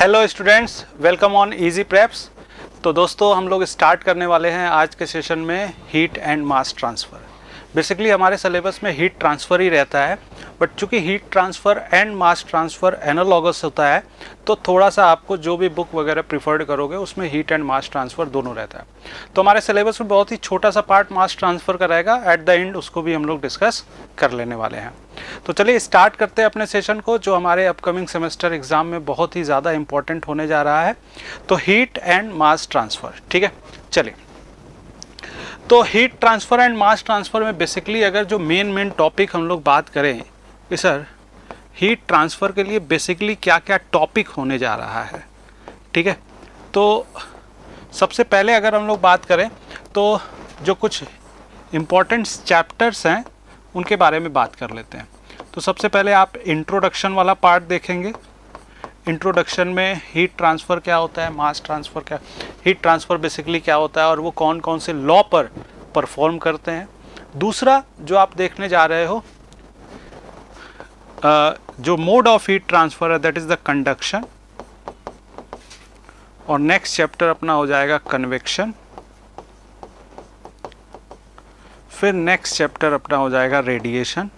Hello students, welcome on easy preps. तो दोस्तों हम लोग स्टार्ट करने वाले हैं आज के सेशन में heat and mass transfer. Basically हमारे सिलेबस में हीट ट्रांसफ़र ही रहता है, बट चूंकि heat transfer and mass transfer analogous होता है तो थोड़ा सा आपको जो भी बुक वगैरह प्रिफर्ड करोगे उसमें हीट एंड मास ट्रांसफ़र दोनों रहता है। तो हमारे सिलेबस में बहुत ही छोटा सा पार्ट मास ट्रांसफ़र का रहेगा, एट द एंड उसको भी हम लोग डिस्कस कर लेने वाले हैं। तो चलिए स्टार्ट करते हैं अपने सेशन को, जो हमारे अपकमिंग सेमेस्टर एग्जाम में बहुत ही ज़्यादा इंपॉर्टेंट होने जा रहा है। तो हीट एंड मास ट्रांसफ़र, ठीक है। चलिए, तो heat transfer and mass transfer में बेसिकली अगर जो मेन टॉपिक हम लोग बात करें कि सर हीट ट्रांसफ़र के लिए बेसिकली क्या क्या टॉपिक होने जा रहा है, ठीक है। तो सबसे पहले अगर हम लोग बात करें तो जो कुछ इम्पोर्टेंट चैप्टर्स हैं उनके बारे में बात कर लेते हैं। तो सबसे पहले आप इंट्रोडक्शन वाला पार्ट देखेंगे। इंट्रोडक्शन में हीट ट्रांसफ़र क्या होता है, मास ट्रांसफ़र क्या, हीट ट्रांसफ़र बेसिकली क्या होता है और वो कौन कौन से लॉ पर परफॉर्म करते हैं। दूसरा जो आप देखने जा रहे हो, जो मोड ऑफ हीट ट्रांसफ़र है दैट इज़ द कंडक्शन, और नेक्स्ट चैप्टर अपना हो जाएगा कन्वेक्शन, फिर नेक्स्ट चैप्टर अपना हो जाएगा रेडिएशन,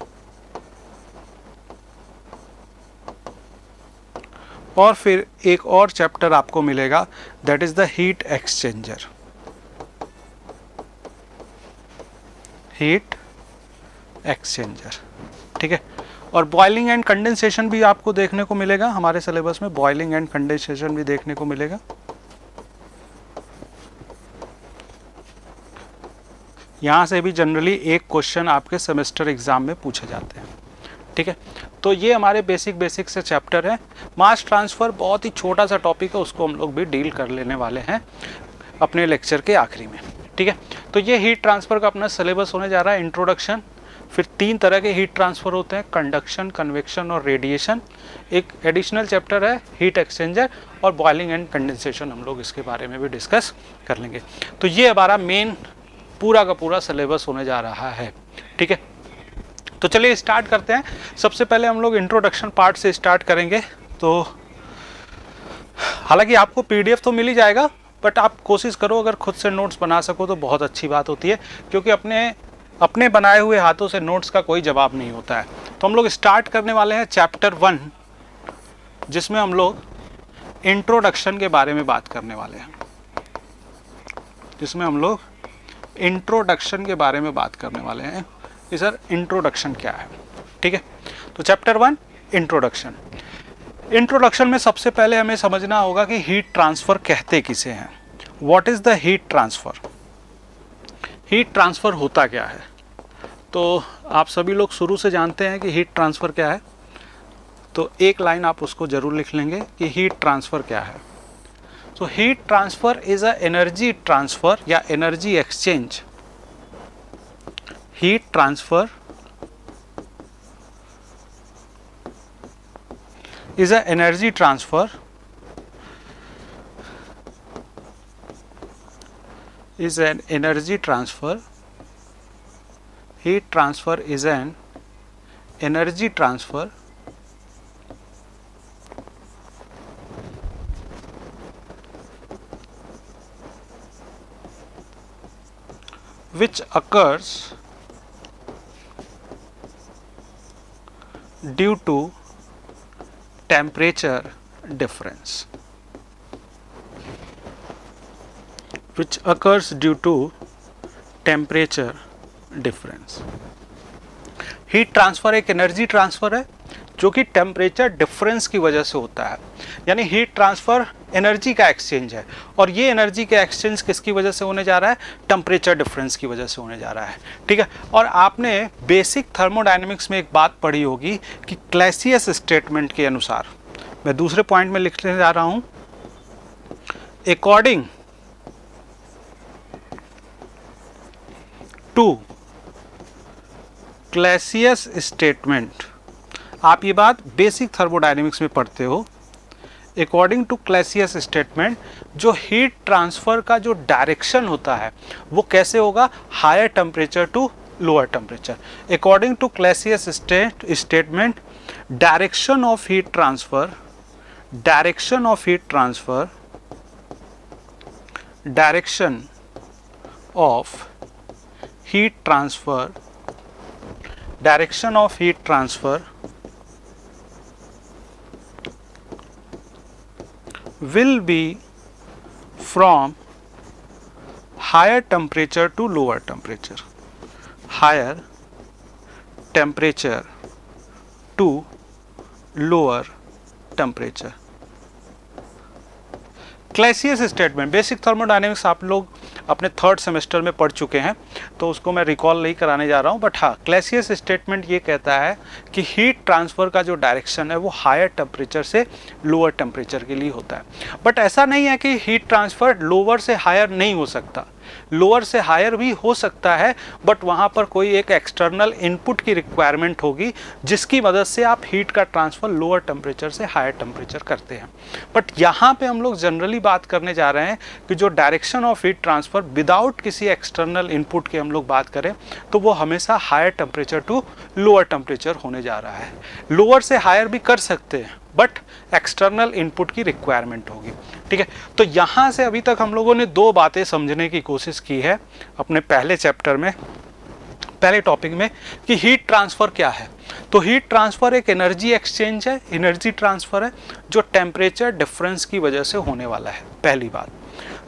और फिर एक और चैप्टर आपको मिलेगा that is the heat exchanger, heat exchanger, ठीक है। और बॉइलिंग एंड कंडेंसेशन भी आपको देखने को मिलेगा हमारे सिलेबस में, बॉइलिंग एंड कंडेंसेशन भी देखने को मिलेगा। यहाँ से भी जनरली एक क्वेश्चन आपके सेमेस्टर एग्जाम में पूछे जाते हैं, ठीक है। तो ये हमारे बेसिक से चैप्टर है। मास ट्रांसफ़र बहुत ही छोटा सा टॉपिक है, उसको हम लोग भी डील कर लेने वाले हैं अपने लेक्चर के आखिरी में, ठीक है। तो ये हीट ट्रांसफ़र का अपना सिलेबस होने जा रहा है। इंट्रोडक्शन, फिर 3 तरह के हीट ट्रांसफ़र होते हैं, कंडक्शन, कन्वेक्शन और रेडिएशन। एक एडिशनल चैप्टर है हीट एक्सचेंजर, और बॉइलिंग एंड कंडेंसेशन हम लोग इसके बारे में भी डिस्कस कर लेंगे। तो ये हमारा मेन पूरा का पूरा सिलेबस होने जा रहा है, ठीक है। तो चलिए स्टार्ट करते हैं। सबसे पहले हम लोग इंट्रोडक्शन पार्ट से स्टार्ट करेंगे। तो हालांकि आपको पीडीएफ तो मिल ही जाएगा, बट आप कोशिश करो अगर खुद से नोट्स बना सको तो बहुत अच्छी बात होती है, क्योंकि अपने बनाए हुए हाथों से नोट्स का कोई जवाब नहीं होता है। तो हम लोग स्टार्ट करने वाले हैं चैप्टर 1, जिसमें हम लोग इंट्रोडक्शन के बारे में बात करने वाले हैं, जिसमें हम लोग इंट्रोडक्शन के बारे में बात करने वाले हैं कि सर इंट्रोडक्शन क्या है, ठीक है। तो चैप्टर 1 इंट्रोडक्शन। इंट्रोडक्शन में सबसे पहले हमें समझना होगा कि हीट ट्रांसफ़र कहते किसे हैं। What is the heat transfer, heat transfer होता क्या है। तो आप सभी लोग शुरू से जानते हैं कि हीट ट्रांसफ़र क्या है, तो एक लाइन आप उसको ज़रूर लिख लेंगे कि हीट ट्रांसफ़र क्या है। So heat transfer is a energy transfer या energy exchange. Heat transfer is a energy transfer, is an energy transfer. Heat transfer is an energy transfer which occurs due to temperature difference, which occurs due to temperature difference. Heat transfer एक energy transfer है जो कि temperature difference की वजह से होता है, यानी हीट ट्रांसफ़र एनर्जी का एक्सचेंज है, और ये एनर्जी का एक्सचेंज किसकी वजह से होने जा रहा है, टेम्परेचर डिफरेंस की वजह से होने जा रहा है, ठीक है। और आपने बेसिक थर्मोडायनेमिक्स में एक बात पढ़ी होगी कि क्लैसियस स्टेटमेंट के अनुसार, मैं दूसरे पॉइंट में लिखने जा रहा हूँ, अकॉर्डिंग टू क्लैसियस स्टेटमेंट, आप ये बात बेसिक थर्मोडायनेमिक्स में पढ़ते हो। अकॉर्डिंग टू क्लैसियस स्टेटमेंट, जो हीट ट्रांसफ़र का जो डायरेक्शन होता है वो कैसे होगा, higher temperature to lower temperature. According to Clausius statement, direction of heat transfer direction of heat transfer, direction of heat transfer, direction of heat transfer will be from higher temperature to lower temperature, higher temperature to lower temperature. Clausius statement, basic thermodynamics आप लोग अपने third semester में पढ़ चुके हैं, तो उसको मैं रिकॉल नहीं कराने जा रहा हूँ, बट हाँ, क्लैसियस स्टेटमेंट ये कहता है कि हीट ट्रांसफ़र का जो डायरेक्शन है वो हायर टेम्परेचर से लोअर टेम्परेचर के लिए होता है। बट ऐसा नहीं है कि हीट ट्रांसफ़र लोअर से हायर नहीं हो सकता, लोअर से हायर भी हो सकता है, बट वहाँ पर कोई एक एक्सटर्नल इनपुट की रिक्वायरमेंट होगी जिसकी मदद से आप हीट का ट्रांसफ़र लोअर टेम्परेचर से हायर टेम्परेचर करते हैं। बट यहाँ पे हम लोग जनरली बात करने जा रहे हैं कि जो direction of heat transfer without किसी एक्सटर्नल इनपुट के हम लोग बात करें तो वो हमेशा higher temperature to lower temperature होने जा रहा है। लोअर से हायर भी कर सकते हैं बट एक्सटर्नल इनपुट की रिक्वायरमेंट होगी। ठीक है, तो यहाँ से अभी तक हम लोगों ने दो बातें समझने की कोशिश की है अपने पहले चैप्टर में, पहले टॉपिक में, कि हीट ट्रांसफ़र क्या है। तो हीट ट्रांसफ़र एक एनर्जी एक्सचेंज है, एनर्जी ट्रांसफ़र है जो टेम्परेचर डिफरेंस की वजह से होने वाला है, पहली बात।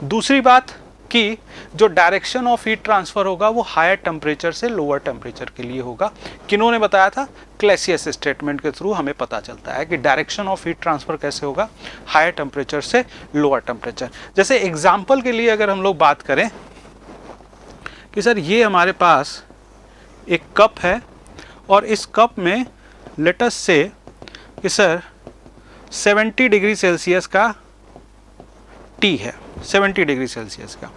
दूसरी बात कि जो डायरेक्शन ऑफ हीट ट्रांसफ़र होगा वो हायर टेम्परेचर से लोअर टेम्परेचर के लिए होगा। किन्होंने बताया था? क्लैसियस स्टेटमेंट के थ्रू हमें पता चलता है कि डायरेक्शन ऑफ हीट ट्रांसफ़र कैसे होगा, हायर टेम्परेचर से लोअर टेम्परेचर। जैसे एग्जाम्पल के लिए अगर हम लोग बात करें कि सर ये हमारे पास एक कप है और इस कप में लेट अस से कि सर 70 डिग्री सेल्सियस का टी है, 70 डिग्री सेल्सियस का,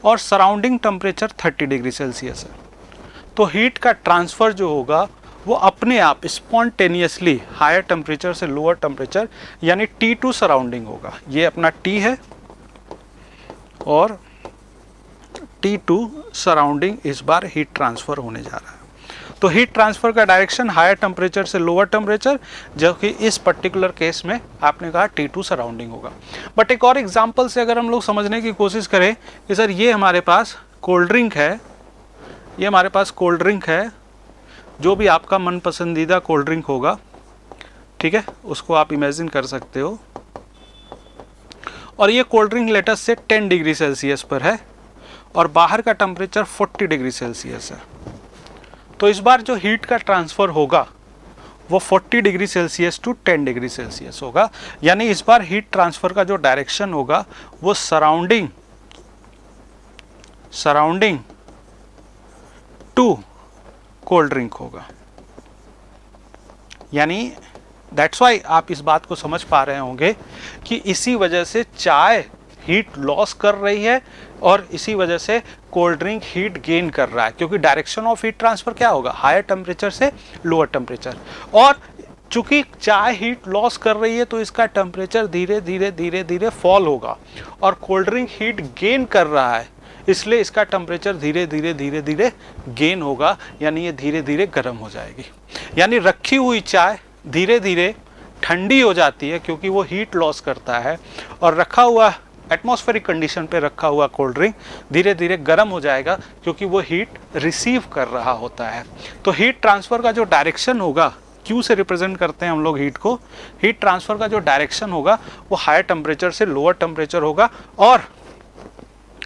और सराउंडिंग टेम्परेचर 30 डिग्री सेल्सियस है। तो हीट का ट्रांसफ़र जो होगा वो अपने आप स्पॉन्टेनियसली हायर टेम्परेचर से लोअर टेम्परेचर यानी टी टू सराउंडिंग होगा। ये अपना टी है और टी टू सराउंडिंग इस बार हीट ट्रांसफ़र होने जा रहा है। तो हीट ट्रांसफ़र का डायरेक्शन हायर टेम्परेचर से लोअर टेम्परेचर, जो कि इस पर्टिकुलर केस में आपने कहा टी टू सराउंडिंग होगा। बट एक और एग्जांपल से अगर हम लोग समझने की कोशिश करें कि सर ये हमारे पास कोल्ड ड्रिंक है, ये हमारे पास कोल्ड ड्रिंक है, जो भी आपका मन पसंदीदा कोल्ड ड्रिंक होगा, ठीक है, उसको आप इमेजिन कर सकते हो, और ये cold drink let's say 10 degree Celsius पर है और बाहर का टेम्परेचर 40 डिग्री सेल्सियस है। तो इस बार जो हीट का ट्रांसफ़र होगा वो 40 degree Celsius to 10 degree Celsius होगा, यानी इस बार हीट ट्रांसफ़र का जो डायरेक्शन होगा वो सराउंडिंग टू कोल्ड ड्रिंक होगा। यानी दैट्स वाई आप इस बात को समझ पा रहे होंगे कि इसी वजह से चाय हीट लॉस कर रही है और इसी वजह से कोल्ड ड्रिंक हीट गेन कर रहा है, क्योंकि डायरेक्शन ऑफ हीट ट्रांसफ़र क्या होगा, हायर टेम्परेचर से लोअर टेम्परेचर। और चूंकि चाय हीट लॉस कर रही है तो इसका टेम्परेचर धीरे धीरे धीरे धीरे फॉल होगा, और कोल्ड ड्रिंक हीट गेन कर रहा है इसलिए इसका टेम्परेचर धीरे धीरे धीरे धीरे गेन होगा, यानी ये धीरे धीरे गर्म हो जाएगी। यानी रखी हुई चाय धीरे धीरे ठंडी हो जाती है क्योंकि वो हीट लॉस करता है, और रखा हुआ एटमॉस्फेरिक कंडीशन पे रखा हुआ कोल्ड ड्रिंक धीरे धीरे गर्म हो जाएगा क्योंकि वो हीट रिसीव कर रहा होता है। तो हीट ट्रांसफ़र का जो डायरेक्शन होगा, क्यू से रिप्रेजेंट करते हैं हम लोग हीट को, हीट ट्रांसफ़र का जो डायरेक्शन होगा वो हायर टेम्परेचर से लोअर टेम्परेचर होगा, और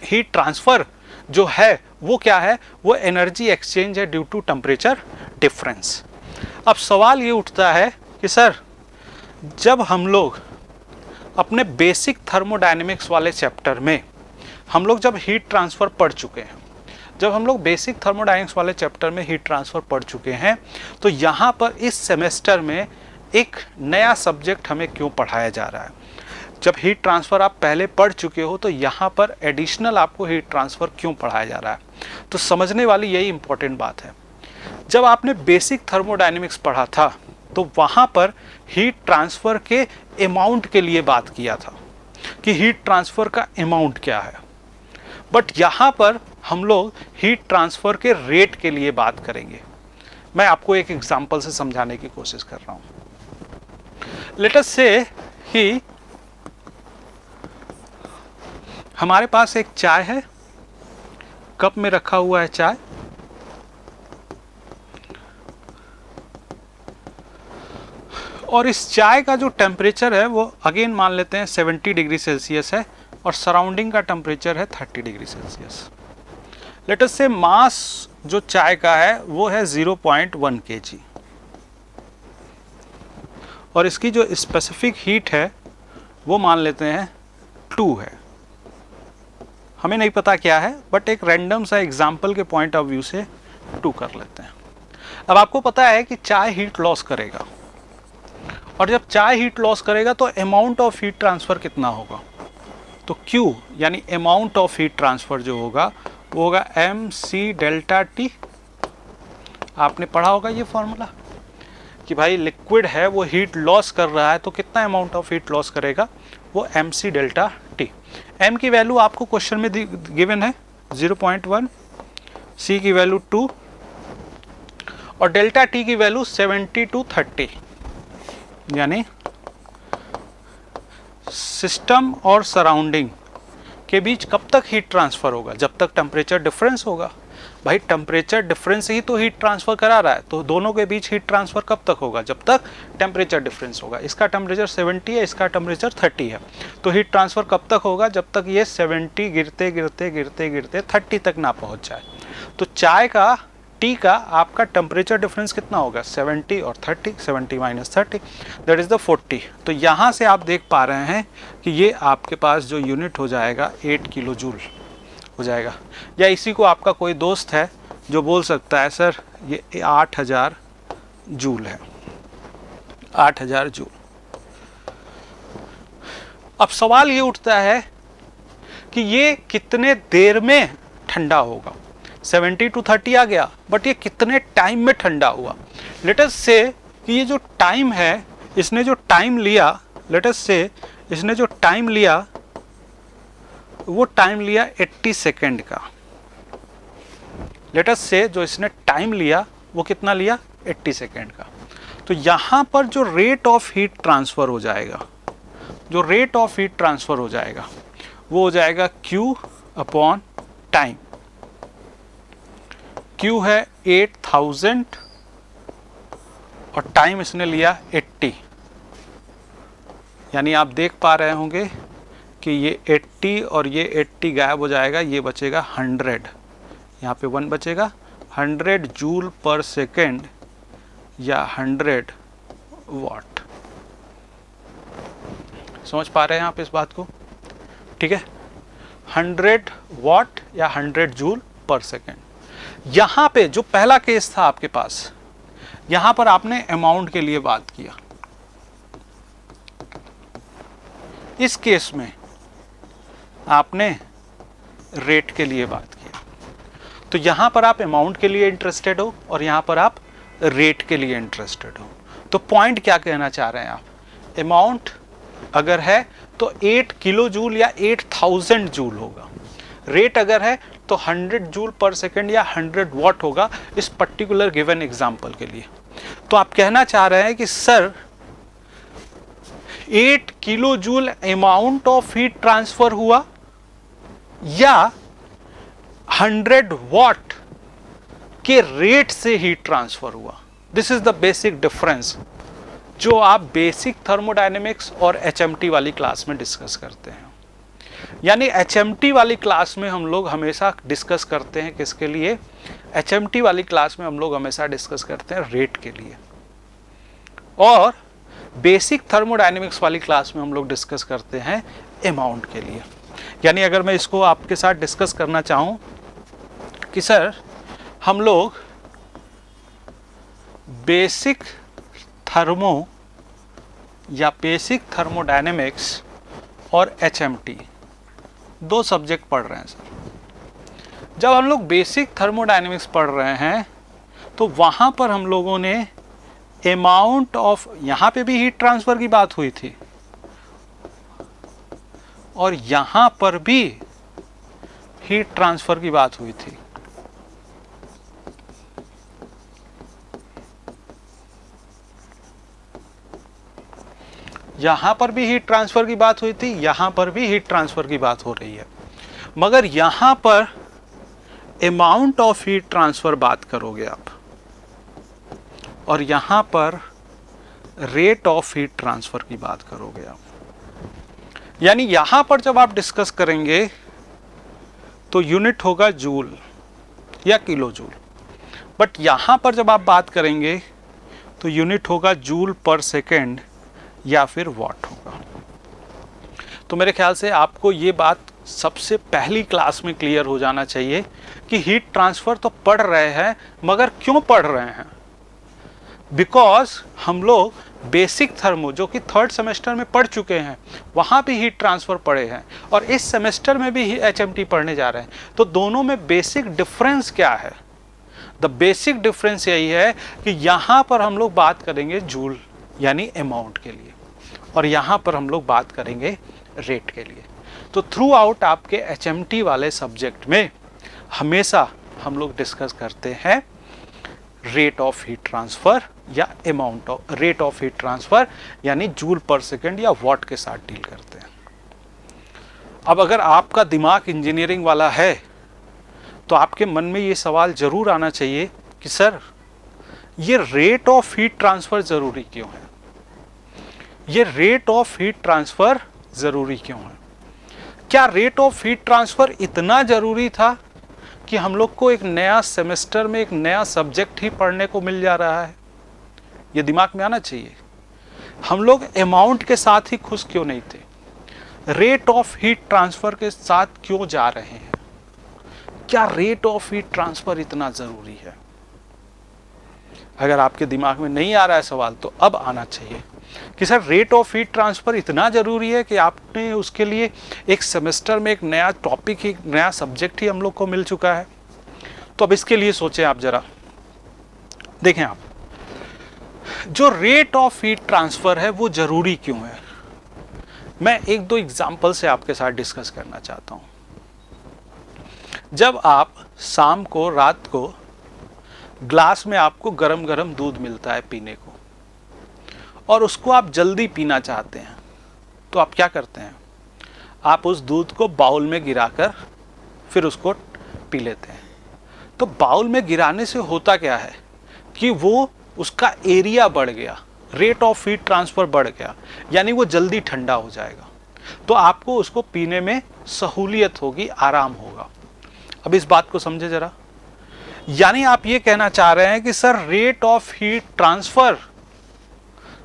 हीट ट्रांसफ़र जो है वो क्या है, वो एनर्जी एक्सचेंज है ड्यू टू टेम्परेचर डिफरेंस। अब सवाल ये उठता है कि सर जब हम लोग अपने बेसिक थर्मोडायनेमिक्स वाले चैप्टर में हम लोग जब हीट ट्रांसफ़र पढ़ चुके हैं, जब हम लोग बेसिक थर्मोडायनेमिक्स वाले चैप्टर में हीट ट्रांसफ़र पढ़ चुके हैं, तो यहाँ पर इस सेमेस्टर में एक नया सब्जेक्ट हमें क्यों पढ़ाया जा रहा है? जब हीट ट्रांसफ़र आप पहले पढ़ चुके हो तो यहाँ पर एडिशनल आपको हीट ट्रांसफ़र क्यों पढ़ाया जा रहा है? तो समझने वाली यही इंपॉर्टेंट बात है। जब आपने बेसिक थर्मोडायनेमिक्स पढ़ा था तो वहाँ पर हीट ट्रांसफ़र के अमाउंट के लिए बात किया था कि हीट ट्रांसफ़र का अमाउंट क्या है, बट यहाँ पर हम लोग हीट ट्रांसफ़र के रेट के लिए बात करेंगे। मैं आपको एक एग्जांपल से समझाने की कोशिश कर रहा हूँ। लेट अस से कि हमारे पास एक चाय है, कप में रखा हुआ है चाय, और इस चाय का जो टेम्परेचर है वो अगेन मान लेते हैं 70 डिग्री सेल्सियस है और सराउंडिंग का टेम्परेचर है 30 डिग्री सेल्सियस। लेट अस से मास जो चाय का है वो है 0.1 kg और इसकी जो स्पेसिफिक हीट है वो मान लेते हैं 2 है। हमें नहीं पता क्या है, बट एक रैंडम सा एग्जाम्पल के पॉइंट ऑफ व्यू से 2 कर लेते हैं। अब आपको पता है कि चाय हीट लॉस करेगा, और जब चाय हीट लॉस करेगा तो अमाउंट ऑफ हीट ट्रांसफर कितना होगा, तो Q यानी अमाउंट ऑफ हीट ट्रांसफर जो होगा वो होगा mc डेल्टा T। आपने पढ़ा होगा ये फॉर्मूला कि भाई लिक्विड है वो हीट लॉस कर रहा है तो कितना अमाउंट ऑफ हीट लॉस करेगा, वो mc डेल्टा T। m की वैल्यू आपको क्वेश्चन में गिवन है 0.1, c की वैल्यू 2 और डेल्टा T की वैल्यू 70 to 30, यानी सिस्टम और सराउंडिंग के बीच कब तक हीट ट्रांसफर होगा, जब तक टेम्परेचर डिफरेंस होगा। भाई टेम्परेचर डिफरेंस ही तो हीट ट्रांसफर करा रहा है, तो दोनों के बीच हीट ट्रांसफर कब तक होगा, जब तक टेम्परेचर डिफरेंस होगा। इसका टेम्परेचर 70 है, इसका टेम्परेचर 30 है, तो हीट ट्रांसफर कब तक होगा, जब तक ये 70 गिरते गिरते गिरते गिरते 30 तक ना पहुंच जाए। तो चाय का टी का आपका टेम्परेचर डिफरेंस कितना होगा, 70 और 30, 70 माइनस 30 दैट इज द 40। तो यहाँ से आप देख पा रहे हैं कि ये आपके पास जो यूनिट हो जाएगा 8 किलो जूल हो जाएगा। या इसी को आपका कोई दोस्त है जो बोल सकता है सर ये 8000 जूल है, 8000 जूल। अब सवाल ये उठता है कि ये कितने देर में ठंडा होगा। 70 to 30 आ गया, बट ये कितने टाइम में ठंडा हुआ। लेट अस से कि ये जो टाइम है, इसने जो टाइम लिया, लेट अस से इसने जो टाइम लिया वो टाइम लिया 80 सेकेंड का। लेट अस से जो इसने टाइम लिया वो कितना लिया, 80 सेकेंड का। तो यहाँ पर जो रेट ऑफ हीट ट्रांसफर हो जाएगा, जो रेट ऑफ हीट ट्रांसफर हो जाएगा वो हो जाएगा Q अपॉन टाइम। Q है 8000 और टाइम इसने लिया 80, यानी आप देख पा रहे होंगे कि ये 80 और ये 80 गायब हो जाएगा, ये बचेगा 100, यहाँ पे 1 बचेगा। 100 जूल पर सेकेंड या 100 वाट। समझ पा रहे हैं आप इस बात को, ठीक है। 100 वाट या 100 जूल पर सेकेंड। यहां पे जो पहला केस था आपके पास, यहां पर आपने अमाउंट के लिए बात किया, इस केस में आपने रेट के लिए बात किया। तो यहां पर आप अमाउंट के लिए इंटरेस्टेड हो और यहां पर आप रेट के लिए इंटरेस्टेड हो। तो पॉइंट क्या कहना चाह रहे हैं आप, अमाउंट अगर है तो 8 किलो जूल या 8000 जूल होगा, रेट अगर है तो 100 जूल पर सेकेंड या 100 वाट होगा इस पर्टिकुलर गिवन एग्जांपल के लिए। तो आप कहना चाह रहे हैं कि sir 8 kilo joule amount of heat transfer हुआ या 100 वाट के रेट से हीट ट्रांसफर हुआ। This is the basic difference जो आप बेसिक थर्मोडायनेमिक्स और HMT वाली क्लास में डिस्कस करते हैं। यानी HMT वाली क्लास में हम लोग हमेशा डिस्कस करते हैं किसके लिए, HMT वाली क्लास में हम लोग हमेशा डिस्कस करते हैं रेट के लिए, और बेसिक थर्मोडायनेमिक्स वाली क्लास में हम लोग डिस्कस करते हैं अमाउंट के लिए। यानी अगर मैं इसको आपके साथ डिस्कस करना चाहूँ कि सर हम लोग बेसिक थर्मो या बेसिक थर्मोडायनेमिक्स और HMT दो सब्जेक्ट पढ़ रहे हैं सर। जब हम लोग बेसिक थर्मोडायनेमिक्स पढ़ रहे हैं तो वहाँ पर हम लोगों ने अमाउंट ऑफ, यहाँ पे भी हीट ट्रांसफर की बात हुई थी और यहाँ पर भी हीट ट्रांसफर की बात हुई थी। यहाँ पर भी हीट ट्रांसफ़र की बात हुई थी, यहाँ पर भी हीट ट्रांसफ़र की बात हो रही है, मगर यहाँ पर अमाउंट ऑफ हीट ट्रांसफ़र बात करोगे आप, और यहाँ पर रेट ऑफ हीट ट्रांसफ़र की बात करोगे आप। यानी यहाँ पर जब आप डिस्कस करेंगे तो यूनिट होगा जूल या किलो जूल, बट यहाँ पर जब आप बात करेंगे तो यूनिट होगा जूल पर सेकेंड या फिर वाट होगा। तो मेरे ख्याल से आपको ये बात सबसे पहली क्लास में क्लियर हो जाना चाहिए कि हीट ट्रांसफ़र तो पढ़ रहे हैं, मगर क्यों पढ़ रहे हैं? बिकॉज हम लोग बेसिक थर्मो जो कि थर्ड सेमेस्टर में पढ़ चुके हैं, वहाँ भी हीट ट्रांसफ़र पढ़े हैं, और इस सेमेस्टर में भी HMT पढ़ने जा रहे हैं। तो दोनों में बेसिक डिफरेंस क्या है? द बेसिक डिफरेंस यही है कि यहाँ पर हम लोग बात करेंगे जूल यानी अमाउंट के लिए, और यहाँ पर हम लोग बात करेंगे रेट के लिए। तो थ्रू आउट आपके HMT वाले सब्जेक्ट में हमेशा हम लोग डिस्कस करते हैं रेट ऑफ हीट ट्रांसफ़र या amount of rate of heat transfer, यानी जूल पर सेकेंड या वाट के साथ डील करते हैं। अब अगर आपका दिमाग इंजीनियरिंग वाला है तो आपके मन में ये सवाल जरूर आना चाहिए कि सर ये रेट ऑफ हीट ट्रांसफ़र ज़रूरी क्यों है? ये रेट ऑफ हीट ट्रांसफ़र ज़रूरी क्यों है? क्या रेट ऑफ हीट ट्रांसफ़र इतना ज़रूरी था कि हम लोग को एक नया सेमेस्टर में एक नया सब्जेक्ट ही पढ़ने को मिल जा रहा है? ये दिमाग में आना चाहिए। हम लोग अमाउंट के साथ ही खुश क्यों नहीं थे? रेट ऑफ हीट ट्रांसफ़र के साथ क्यों जा रहे हैं? क्या रेट ऑफ हीट ट्रांसफ़र इतना ज़रूरी है? अगर आपके दिमाग में नहीं आ रहा है सवाल, तो अब आना चाहिए कि sir rate of heat transfer इतना ज़रूरी है कि आपने उसके लिए एक सेमेस्टर में एक नया टॉपिक ही, नया सब्जेक्ट ही हम लोग को मिल चुका है। तो अब इसके लिए सोचें आप ज़रा। देखें आप, जो रेट ऑफ हीट ट्रांसफ़र है वो ज़रूरी क्यों है? मैं एक दो एग्जाम्पल से आपके साथ डिस्कस करना चाहता हूँ। जब आप शाम को, रात को ग्लास में आपको गरम गरम दूध मिलता है पीने को, और उसको आप जल्दी पीना चाहते हैं, तो आप क्या करते हैं? आप उस दूध को बाउल में गिराकर फिर उसको पी लेते हैं। तो बाउल में गिराने से होता क्या है कि वो उसका एरिया बढ़ गया, रेट ऑफ हीट ट्रांसफ़र बढ़ गया, यानी वो जल्दी ठंडा हो जाएगा, तो आपको उसको पीने में सहूलियत होगी, आराम होगा। अब इस बात को समझे ज़रा। यानी आप ये कहना चाह रहे हैं कि sir rate of heat transfer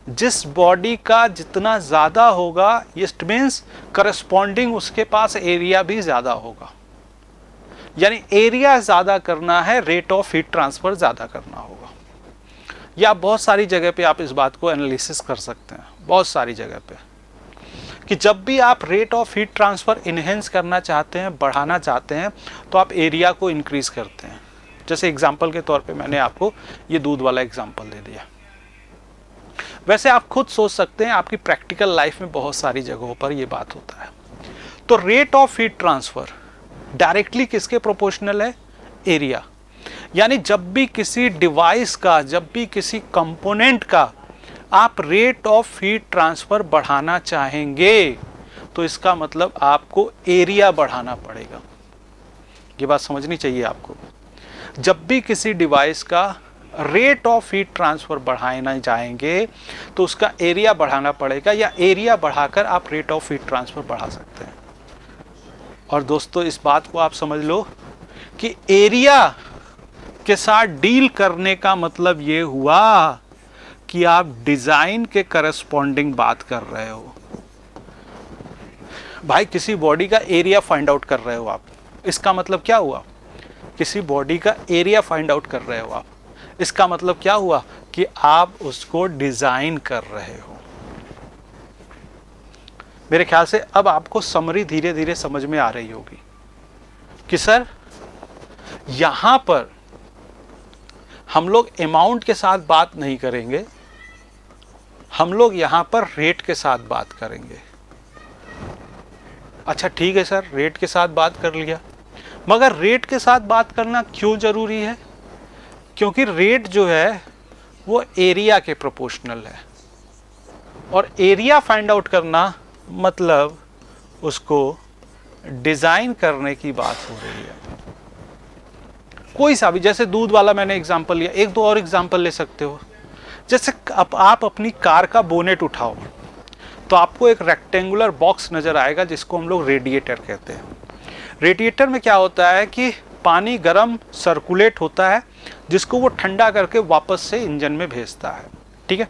जिस बॉडी का जितना ज़्यादा होगा, इट मीन्स करस्पॉन्डिंग उसके पास एरिया भी ज़्यादा होगा। यानी एरिया ज़्यादा करना है, रेट ऑफ हीट ट्रांसफ़र ज़्यादा करना होगा। या बहुत सारी जगह पे आप इस बात को एनालिसिस कर सकते हैं, बहुत सारी जगह पे, कि जब भी आप rate of heat transfer enhance करना चाहते हैं, बढ़ाना चाहते हैं, तो आप एरिया को इंक्रीज़ करते हैं। जैसे एग्जाम्पल के तौर पे मैंने आपको ये दूध वाला एग्जाम्पल दे दिया। वैसे आप खुद सोच सकते हैं, आपकी प्रैक्टिकल लाइफ में बहुत सारी जगहों पर ये बात होता है। तो rate of heat transfer directly किसके प्रोपोर्शनल है? एरिया। यानी जब भी किसी डिवाइस का, जब भी किसी कंपोनेंट का आप रेट ऑफ हीट ट्रांसफ़र बढ़ाना चाहेंगे, तो इसका मतलब आपको एरिया बढ़ाना पड़ेगा। ये बात समझनी चाहिए आपको। जब भी किसी डिवाइस का रेट ऑफ हीट ट्रांसफ़र बढ़ाना चाहेंगे तो उसका एरिया बढ़ाना पड़ेगा, या एरिया बढ़ाकर आप रेट ऑफ हीट ट्रांसफ़र बढ़ा सकते हैं। और दोस्तों इस बात को आप समझ लो कि एरिया के साथ डील करने का मतलब ये हुआ कि आप डिज़ाइन के करस्पॉन्डिंग बात कर रहे हो। भाई किसी बॉडी का एरिया फाइंड आउट कर रहे हो आप, इसका मतलब क्या हुआ? किसी बॉडी का एरिया फाइंड आउट कर रहे हो आप, इसका मतलब क्या हुआ? कि आप उसको डिज़ाइन कर रहे हो। मेरे ख्याल से अब आपको समरी धीरे धीरे समझ में आ रही होगी कि सर यहाँ पर हम लोग अमाउंट के साथ बात नहीं करेंगे, हम लोग यहाँ पर रेट के साथ बात करेंगे। अच्छा ठीक है सर, रेट के साथ बात कर लिया, मगर रेट के साथ बात करना क्यों ज़रूरी है? क्योंकि रेट जो है वो एरिया के प्रोपोर्शनल है। और एरिया फाइंड आउट करना मतलब उसको डिजाइन करने की बात हो रही है। कोई सा भी, जैसे दूध वाला मैंने एग्जांपल लिया, एक दो और एग्जांपल ले सकते हो। जैसे अब आप अपनी कार का बोनेट उठाओ तो आपको एक रेक्टेंगुलर बॉक्स नजर आएगा जिसको हम लोग रेडिएटर कहते हैं। रेडिएटर में क्या होता है कि पानी गर्म सर्कुलेट होता है जिसको वो ठंडा करके वापस से इंजन में भेजता है, ठीक है।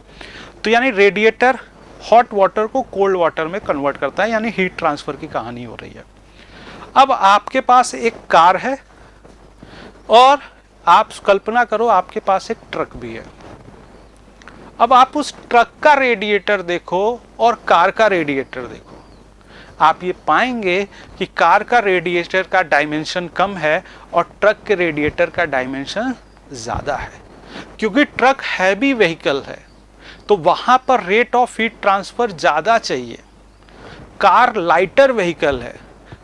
तो यानी रेडिएटर हॉट वाटर को कोल्ड वाटर में कन्वर्ट करता है, यानी हीट ट्रांसफर की कहानी हो रही है। अब आपके पास एक कार है और आप कल्पना करो आपके पास एक ट्रक भी है। अब आप उस ट्रक का रेडिएटर देखो और कार का रेडिएटर देखो, आप ये पाएंगे कि कार का रेडिएटर का डायमेंशन कम है और ट्रक के रेडिएटर का डायमेंशन ज़्यादा है। क्योंकि ट्रक हैवी व्हीकल है तो वहाँ पर रेट ऑफ हीट ट्रांसफ़र ज़्यादा चाहिए। कार लाइटर व्हीकल है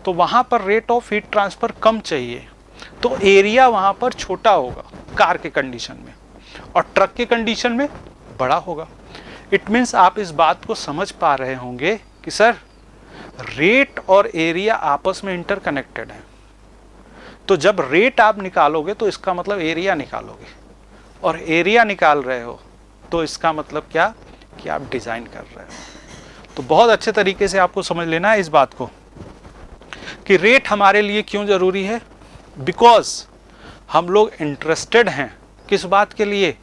तो वहाँ पर रेट ऑफ हीट ट्रांसफ़र कम चाहिए, तो एरिया वहाँ पर छोटा होगा कार के कंडीशन में और ट्रक के कंडीशन में बड़ा होगा। इट मीन्स आप इस बात को समझ पा रहे होंगे कि सर रेट और एरिया आपस में इंटरकनेक्टेड है। तो जब रेट आप निकालोगे तो इसका मतलब एरिया निकालोगे, और एरिया निकाल रहे हो तो इसका मतलब क्या कि आप डिज़ाइन कर रहे हो। तो बहुत अच्छे तरीके से आपको समझ लेना है इस बात को कि रेट हमारे लिए क्यों ज़रूरी है। बिकॉज हम लोग इंटरेस्टेड हैं किस बात के लिए,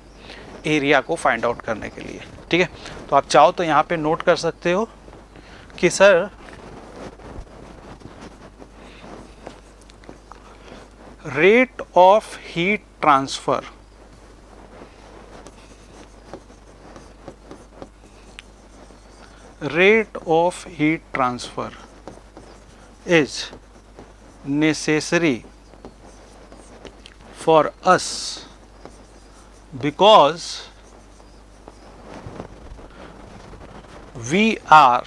एरिया को फाइंड आउट करने के लिए, ठीक है। तो आप चाहो तो यहाँ पे नोट कर सकते हो कि sir rate of heat transfer is necessary for us because we are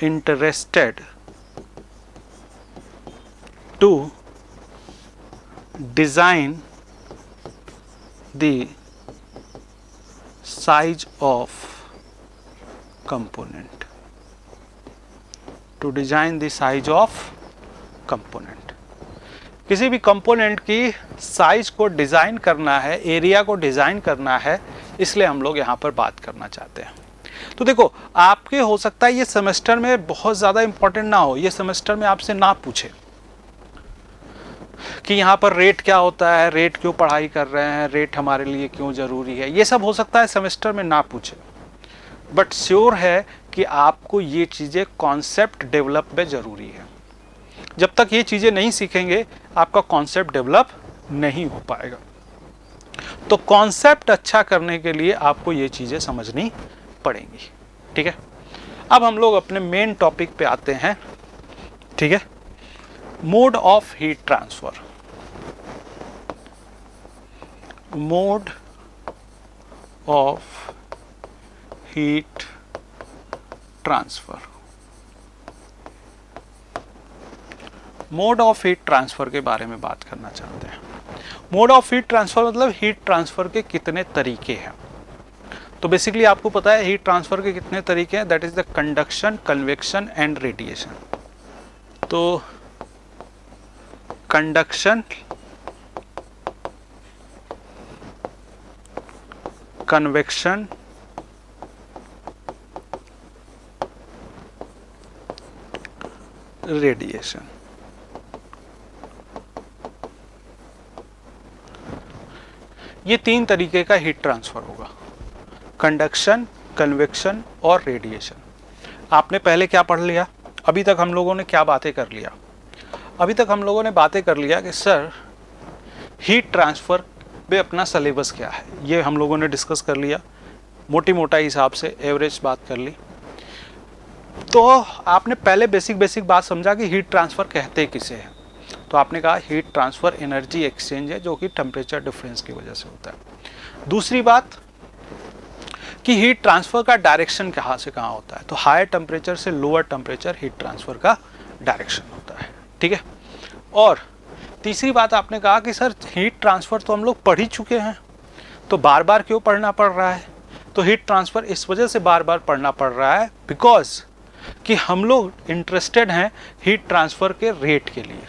interested to design the size of component. To design the size of component. किसी भी कंपोनेंट की साइज को डिज़ाइन करना है, एरिया को डिज़ाइन करना है, इसलिए हम लोग यहाँ पर बात करना चाहते हैं। तो देखो आपके हो सकता है ये सेमेस्टर में बहुत ज़्यादा इंपॉर्टेंट ना हो, ये सेमेस्टर में आपसे ना पूछे कि यहाँ पर रेट क्या होता है, रेट क्यों पढ़ाई कर रहे हैं, रेट हमारे लिए क्यों ज़रूरी है, ये सब हो सकता है सेमेस्टर में ना पूछे। बट श्योर है कि आपको ये चीज़ें कॉन्सेप्ट डेवलप में ज़रूरी है। जब तक ये चीज़ें नहीं सीखेंगे आपका कॉन्सेप्ट डेवलप नहीं हो पाएगा। तो कॉन्सेप्ट अच्छा करने के लिए आपको ये चीज़ें समझनी पड़ेंगी, ठीक है। अब हम लोग अपने मेन टॉपिक पे आते हैं, ठीक है। Mode of heat transfer. Mode of heat transfer. Mode of heat transfer के बारे में बात करना चाहते हैं। मोड ऑफ हीट ट्रांसफर मतलब हीट ट्रांसफर के कितने तरीके हैं। तो बेसिकली आपको पता है हीट ट्रांसफर के कितने तरीके हैं, that is the conduction, convection and radiation. तो कंडक्शन, कन्वेक्शन, रेडिएशन। ये तीन तरीके का हीट ट्रांसफर होगा, कंडक्शन, कन्वेक्शन और रेडिएशन। आपने पहले क्या पढ़ लिया, अभी तक हम लोगों ने क्या बातें कर लिया, अभी तक हम लोगों ने बातें कर लिया कि सर हीट ट्रांसफर पे अपना सिलेबस क्या है, ये हम लोगों ने डिस्कस कर लिया, मोटी मोटा हिसाब से एवरेज बात कर ली। तो आपने पहले बेसिक बात समझा कि हीट ट्रांसफर कहते किसे हैं। तो आपने कहा हीट ट्रांसफर एनर्जी एक्सचेंज है जो कि टेम्परेचर डिफरेंस की वजह से होता है। दूसरी बात कि हीट ट्रांसफर का डायरेक्शन कहाँ से कहाँ होता है, तो हायर टेम्परेचर से लोअर टेम्परेचर हीट ट्रांसफर का डायरेक्शन होता है, ठीक है। और तीसरी बात आपने कहा कि सर हीट ट्रांसफर तो हम लोग पढ़ ही चुके हैं, तो बार बार क्यों पढ़ना पड़ रहा है? तो हीट ट्रांसफ़र इस वजह से बार बार पढ़ना पड़ रहा है बिकॉज कि हम लोग इंटरेस्टेड हैं हीट ट्रांसफ़र के रेट के लिए।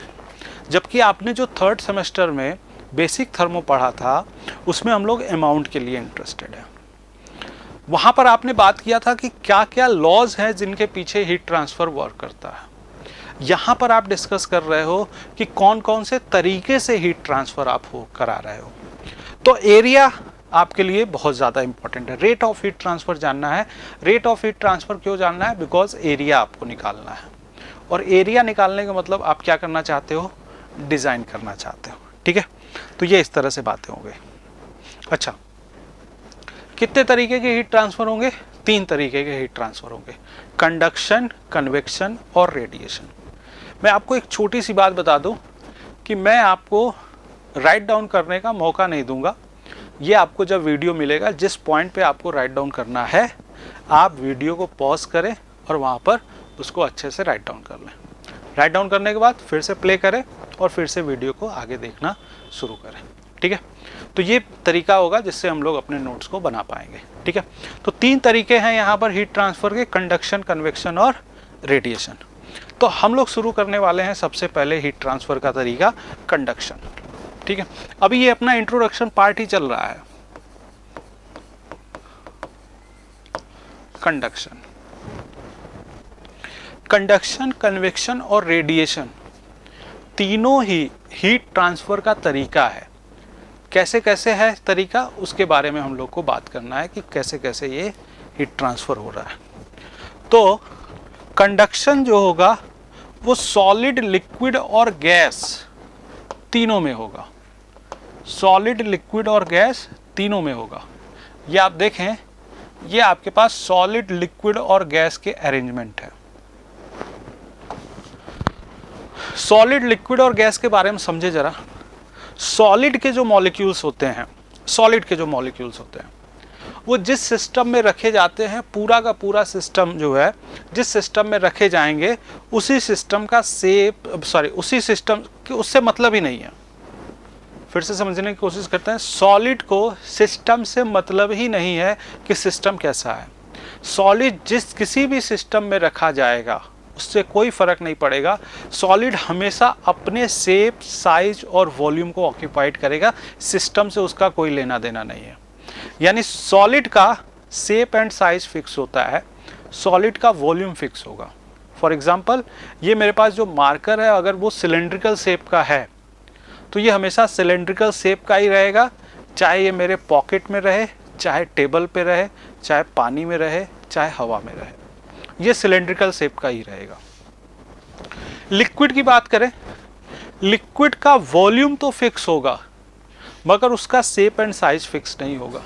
जबकि आपने जो थर्ड सेमेस्टर में बेसिक थर्मो पढ़ा था उसमें हम लोग अमाउंट के लिए इंटरेस्टेड हैं। वहाँ पर आपने बात किया था कि क्या क्या लॉज हैं जिनके पीछे हीट ट्रांसफ़र वर्क करता है। यहाँ पर आप डिस्कस कर रहे हो कि कौन कौन से तरीके से हीट ट्रांसफ़र आप करा रहे हो। तो एरिया आपके लिए बहुत ज़्यादा इंपॉर्टेंट है। रेट ऑफ हीट ट्रांसफ़र जानना है। रेट ऑफ हीट ट्रांसफ़र क्यों जानना है? बिकॉज एरिया आपको निकालना है, और एरिया निकालने का मतलब आप क्या करना चाहते हो? डिज़ाइन करना चाहते हो। ठीक है, तो ये इस तरह से बातें हो गई। अच्छा, कितने तरीके के हीट ट्रांसफ़र होंगे? 3 तरीके के हीट ट्रांसफ़र होंगे, कंडक्शन, कन्वेक्शन और रेडिएशन। मैं आपको एक छोटी सी बात बता दूं कि मैं आपको राइट डाउन करने का मौका नहीं दूंगा। ये आपको जब वीडियो मिलेगा, जिस पॉइंट पे आपको राइट डाउन करना है, आप वीडियो को पॉज करें और वहाँ पर उसको अच्छे से राइट डाउन कर लें। राइट डाउन करने के बाद फिर से प्ले करें और फिर से वीडियो को आगे देखना शुरू करें। ठीक है, तो ये तरीका होगा जिससे हम लोग अपने नोट्स को बना पाएंगे। ठीक है, तो 3 तरीके हैं यहाँ पर हीट ट्रांसफ़र के, कंडक्शन, कन्वेक्शन और रेडिएशन। तो हम लोग शुरू करने वाले हैं सबसे पहले हीट ट्रांसफ़र का तरीका कंडक्शन। ठीक है, अभी ये अपना इंट्रोडक्शन पार्ट ही चल रहा है। कंडक्शन, कंडक्शन, कन्वेक्शन और रेडिएशन तीनों ही हीट ट्रांसफ़र का तरीका है। कैसे कैसे है तरीका, उसके बारे में हम लोग को बात करना है कि कैसे कैसे ये हीट ट्रांसफ़र हो रहा है। तो कंडक्शन जो होगा वो सॉलिड, लिक्विड और गैस तीनों में होगा। सॉलिड, लिक्विड और गैस तीनों में होगा। ये आप देखें, ये आपके पास सॉलिड, लिक्विड और गैस के अरेंजमेंट है। सॉलिड, लिक्विड और गैस के बारे में समझे जरा। सॉलिड के जो मॉलिक्यूल्स होते हैं, वो जिस सिस्टम में रखे जाते हैं, पूरा का पूरा सिस्टम जो है, जिस सिस्टम में रखे जाएंगे उसी सिस्टम का उसी सिस्टम के उससे मतलब ही नहीं है। फिर से समझने की कोशिश करते हैं। सॉलिड को सिस्टम से मतलब ही नहीं है कि सिस्टम कैसा है। सॉलिड जिस किसी भी सिस्टम में रखा जाएगा उससे कोई फर्क नहीं पड़ेगा। सॉलिड हमेशा अपने शेप, साइज और वॉल्यूम को ऑक्यूपाइड करेगा, सिस्टम से उसका कोई लेना देना नहीं है। यानी सॉलिड का शेप एंड साइज फिक्स होता है, सॉलिड का वॉल्यूम फिक्स होगा। फॉर एग्जांपल, ये मेरे पास जो मार्कर है, अगर वो सिलेंड्रिकल शेप का है तो ये हमेशा सिलेंड्रिकल शेप का ही रहेगा, चाहे ये मेरे पॉकेट में रहे, चाहे टेबल पे रहे, चाहे पानी में रहे, चाहे हवा में रहे, ये सिलेंड्रिकल शेप का ही रहेगा। लिक्विड की बात करें, लिक्विड का वॉल्यूम तो फिक्स होगा मगर उसका शेप एंड साइज फिक्स नहीं होगा।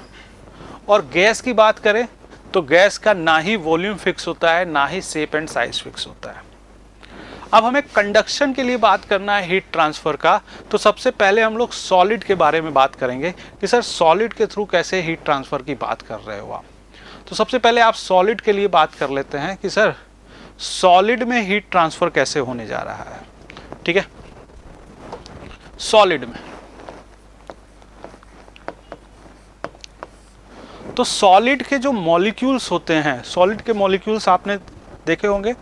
और गैस की बात करें तो गैस का ना ही वॉल्यूम फिक्स होता है, ना ही शेप एंड साइज फिक्स होता है। अब हमें कंडक्शन के लिए बात करना है हीट ट्रांसफ़र का, तो सबसे पहले हम लोग सॉलिड के बारे में बात करेंगे कि सर सॉलिड के थ्रू कैसे हीट ट्रांसफ़र की बात कर रहे हो आप। तो सबसे पहले आप सॉलिड के लिए बात कर लेते हैं कि सर सॉलिड में हीट ट्रांसफ़र कैसे होने जा रहा है। ठीक है, सॉलिड में, तो सॉलिड के जो मॉलिक्यूल्स होते हैं, सॉलिड के मॉलिक्यूल्स आपने देखे होंगे।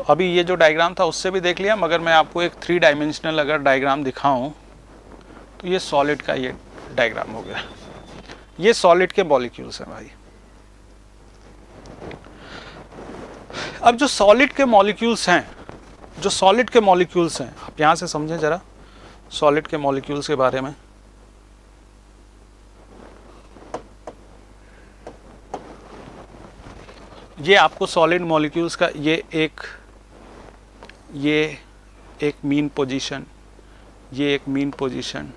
अभी ये जो डायग्राम था उससे भी देख लिया, मगर मैं आपको एक 3 डायमेंशनल अगर डायग्राम दिखाऊं तो ये सॉलिड का ये डायग्राम हो गया। ये सॉलिड के मॉलिक्यूल्स हैं भाई। अब जो सॉलिड के मॉलिक्यूल्स हैं, आप यहां से समझें जरा सॉलिड के मॉलिक्यूल्स के बारे में। ये आपको सॉलिड मॉलिक्यूल्स का ये एक मीन पोजीशन, ये एक मीन पोजीशन,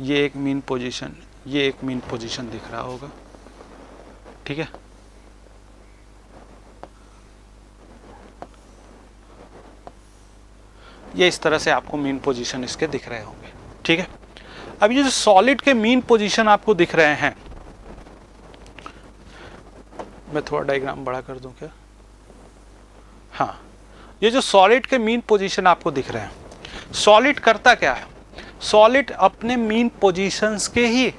ये एक मीन पोजीशन, ये एक मीन पोजीशन दिख रहा होगा। ठीक है, ये इस तरह से आपको मीन पोजीशन इसके दिख रहे होंगे। ठीक है, अब ये जो सॉलिड के मीन पोजीशन आपको दिख रहे हैं, मैं थोड़ा डायग्राम बड़ा कर दूं क्या? हाँ, ये जो सॉलिड के मीन पोजीशन आपको दिख रहे हैं, सॉलिड करता क्या है? सॉलिड अपने मीन पोजीशंस के ही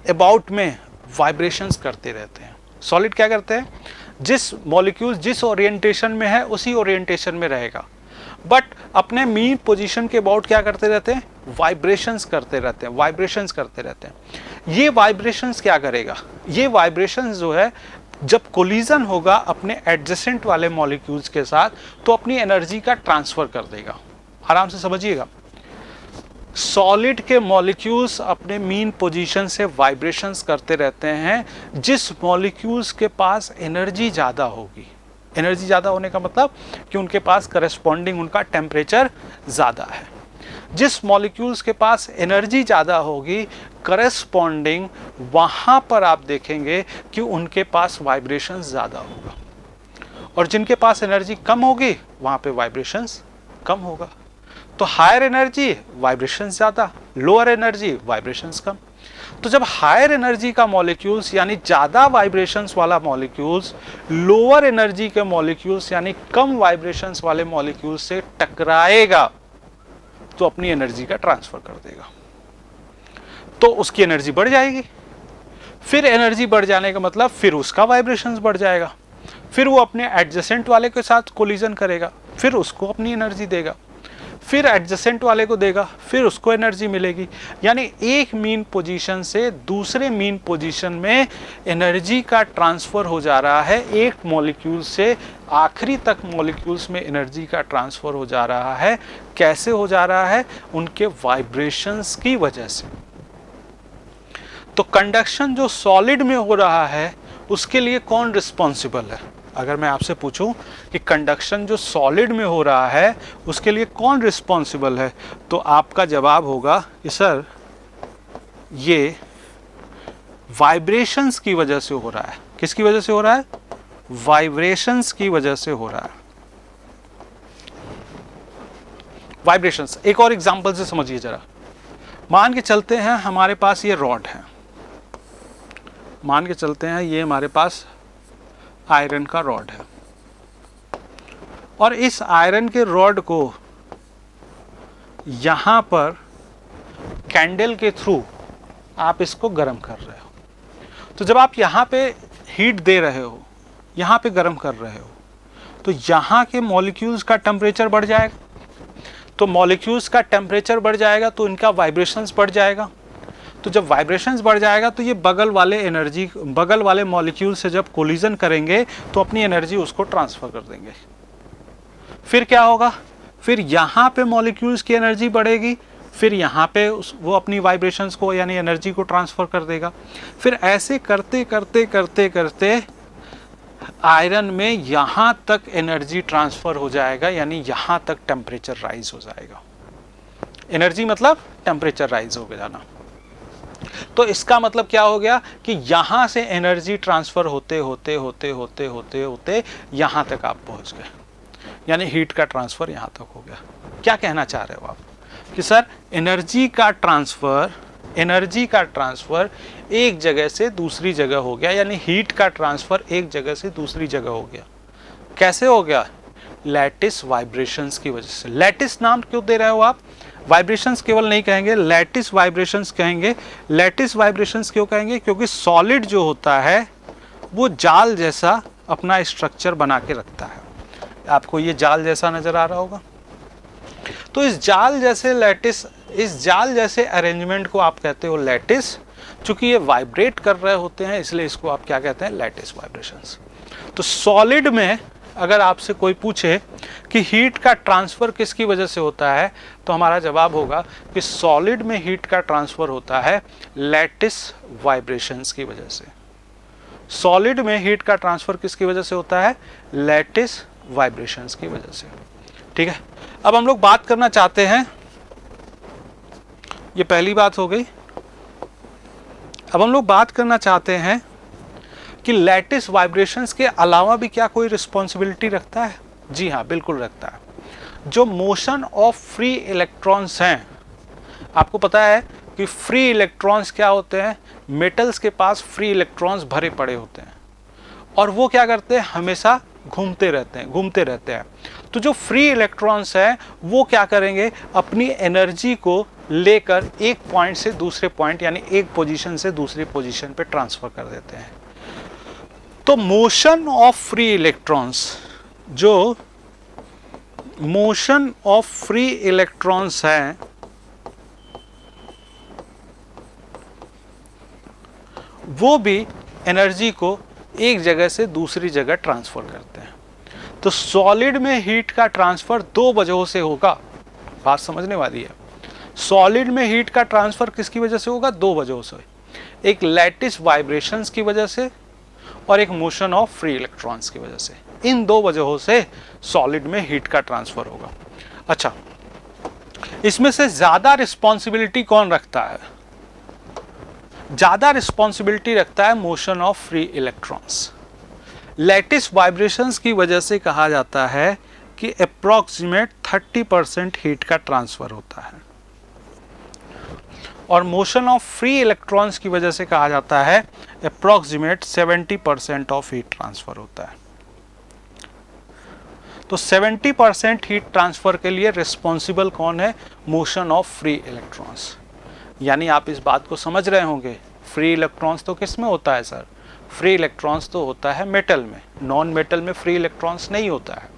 अबाउट में वाइब्रेशंस करते रहते हैं। सॉलिड क्या करते हैं, जिस मॉलिक्यूल जिस ओरिएंटेशन में है उसी ओरिएंटेशन में रहेगा, बट अपने मीन पोजीशन के अबाउट क्या करते रहते हैं, वाइब्रेशंस करते रहते हैं, वाइब्रेशंस करते रहते हैं। ये वाइब्रेशंस क्या करेगा, ये वाइब्रेशंस जो है जब कोलिजन होगा अपने एडजेसेंट वाले मॉलिक्यूल्स के साथ तो अपनी एनर्जी का ट्रांसफर कर देगा। आराम से समझिएगा, सॉलिड के मॉलिक्यूल्स अपने मीन पोजीशन से वाइब्रेशंस करते रहते हैं जिस मॉलिक्यूल्स के पास एनर्जी ज़्यादा होगी। एनर्जी ज़्यादा होने का मतलब कि उनके पास करस्पॉन्डिंग उनका टेम्परेचर ज़्यादा है। जिस मॉलिक्यूल्स के पास एनर्जी ज़्यादा होगी करस्पॉन्डिंग, वहाँ पर आप देखेंगे कि उनके पास वाइब्रेशंस ज़्यादा होगा, और जिनके पास एनर्जी कम होगी वहाँ पे वाइब्रेशंस कम होगा। तो हायर एनर्जी वाइब्रेशंस ज़्यादा, लोअर एनर्जी वाइब्रेशंस कम। तो जब हायर एनर्जी का मॉलिक्यूल्स यानी ज़्यादा वाइब्रेशंस वाला मॉलिक्यूल्स लोअर एनर्जी के मॉलिक्यूल्स यानी कम वाइब्रेशंस वाले मॉलिक्यूल्स से टकराएगा तो अपनी एनर्जी का ट्रांसफर कर देगा, तो उसकी एनर्जी बढ़ जाएगी। फिर एनर्जी बढ़ जाने का मतलब फिर उसका वाइब्रेशंस बढ़ जाएगा, फिर वो अपने एडजेसेंट वाले के साथ कोलिजन करेगा, फिर उसको अपनी एनर्जी देगा, फिर एडजेसेंट वाले को देगा, फिर उसको एनर्जी मिलेगी। यानी एक मीन पोजीशन से दूसरे मीन पोजीशन में एनर्जी का ट्रांसफ़र हो जा रहा है। एक मॉलिक्यूल से आखिरी तक मॉलिक्यूल्स में एनर्जी का ट्रांसफ़र हो जा रहा है। कैसे हो जा रहा है, उनके वाइब्रेशंस की वजह से। तो कंडक्शन जो सॉलिड में हो रहा है उसके लिए कौन रिस्पॉन्सिबल है? अगर मैं आपसे पूछूं कि कंडक्शन जो सॉलिड में हो रहा है उसके लिए कौन रिस्पॉन्सिबल है, तो आपका जवाब होगा कि सर ये वाइब्रेशंस की वजह से हो रहा है। किसकी वजह से हो रहा है? वाइब्रेशंस की वजह से हो रहा है। वाइब्रेशंस, एक और एग्जांपल से समझिए जरा। मान के चलते हैं हमारे पास ये रॉड है, मान के चलते हैं ये हमारे पास आयरन का रॉड है, और इस आयरन के रॉड को यहां पर कैंडल के थ्रू आप इसको गर्म कर रहे हो। तो जब आप यहां पे हीट दे रहे हो, यहां पे गर्म कर रहे हो, तो यहां के मॉलिक्यूल्स का टेम्परेचर बढ़ जाएगा। तो मॉलिक्यूल्स का टेम्परेचर बढ़ जाएगा तो इनका वाइब्रेशंस बढ़ जाएगा। तो जब वाइब्रेशंस बढ़ जाएगा तो ये बगल वाले मॉलिक्यूल से जब कोलिजन करेंगे तो अपनी एनर्जी उसको ट्रांसफर कर देंगे। फिर क्या होगा? फिर यहाँ पे मॉलिक्यूल्स की एनर्जी बढ़ेगी, फिर यहाँ पे वो अपनी वाइब्रेशंस को यानी एनर्जी को ट्रांसफर कर देगा। फिर ऐसे करते करते करते करते आयरन में यहाँ तक एनर्जी ट्रांसफर हो जाएगा, यानी यहाँ तक टेम्परेचर राइज हो जाएगा। एनर्जी मतलब टेम्परेचर राइज हो जाना। तो इसका मतलब क्या हो गया कि यहां से एनर्जी ट्रांसफर होते होते होते होते होते होते यहां तक आप पहुंच गए, यानी हीट का ट्रांसफर यहां तक हो गया। क्या कहना चाह रहे हो आप कि सर एनर्जी का ट्रांसफर एक जगह से दूसरी जगह हो गया, यानी हीट का ट्रांसफर एक जगह से दूसरी जगह हो गया। कैसे हो गया? लैटिस वाइब्रेशंस की वजह से। लैटिस नाम क्यों दे रहे हो आप? वाइब्रेशंस केवल नहीं कहेंगे, लैटिस वाइब्रेशंस कहेंगे। लैटिस वाइब्रेशंस क्यों कहेंगे? क्योंकि सॉलिड जो होता है वो जाल जैसा अपना स्ट्रक्चर बना के रखता है। आपको ये जाल जैसा नजर आ रहा होगा। तो इस जाल जैसे अरेंजमेंट को आप कहते हो लैटिस। चूंकि ये वाइब्रेट कर रहे होते हैं इसलिए इसको आप क्या कहते हैं? Lattice vibrations. तो सॉलिड में अगर आपसे कोई पूछे कि हीट का ट्रांसफर किसकी वजह से होता है, तो हमारा जवाब होगा कि सॉलिड में हीट का ट्रांसफर होता है लैटिस वाइब्रेशंस की वजह से। सॉलिड में हीट का ट्रांसफर किसकी वजह से होता है? लैटिस वाइब्रेशंस की वजह से। ठीक है, अब हम लोग बात करना चाहते हैं, ये पहली बात हो गई। अब हम लोग बात करना चाहते हैं कि लैटिस वाइब्रेशंस के अलावा भी क्या कोई रिस्पॉन्सिबिलिटी रखता है? जी हाँ, बिल्कुल रखता है। जो मोशन ऑफ फ्री इलेक्ट्रॉन्स हैं, आपको पता है कि फ्री इलेक्ट्रॉन्स क्या होते हैं? मेटल्स के पास फ्री इलेक्ट्रॉन्स भरे पड़े होते हैं, और वो क्या करते हैं? हमेशा घूमते रहते हैं। तो जो फ्री इलेक्ट्रॉन्स हैं वो क्या करेंगे, अपनी एनर्जी को लेकर एक पॉइंट से दूसरे पॉइंट यानी एक पोजीशन से दूसरी पोजीशन पे ट्रांसफर कर देते हैं। तो मोशन ऑफ फ्री इलेक्ट्रॉन्स, जो मोशन ऑफ फ्री इलेक्ट्रॉन्स हैं वो भी एनर्जी को एक जगह से दूसरी जगह ट्रांसफर करते हैं। तो सॉलिड में हीट का ट्रांसफर दो वजहों से होगा, बात समझने वाली है। सॉलिड में हीट का ट्रांसफर किसकी वजह से होगा, दो वजहों से, एक लैटिस वाइब्रेशंस की वजह से और एक मोशन ऑफ फ्री इलेक्ट्रॉन्स की वजह से। इन दो वजहों से सॉलिड में हीट का ट्रांसफर होगा। अच्छा, इसमें से ज्यादा रिस्पॉन्सिबिलिटी कौन रखता है, ज्यादा रिस्पॉन्सिबिलिटी रखता है motion of free electrons. Lattice vibrations की वजह से कहा जाता है कि अप्रॉक्सीमेट 30% हीट का ट्रांसफर होता है, और मोशन ऑफ फ्री इलेक्ट्रॉन्स की वजह से कहा जाता है अप्रॉक्सीमेट 70% ऑफ हीट ट्रांसफर होता है। तो 70% हीट ट्रांसफर के लिए रिस्पॉन्सिबल कौन है, मोशन ऑफ फ्री इलेक्ट्रॉन्स। यानी आप इस बात को समझ रहे होंगे, फ्री इलेक्ट्रॉन्स तो किस में होता है सर, फ्री इलेक्ट्रॉन्स तो होता है मेटल में, नॉन मेटल में फ्री इलेक्ट्रॉन्स नहीं होता है।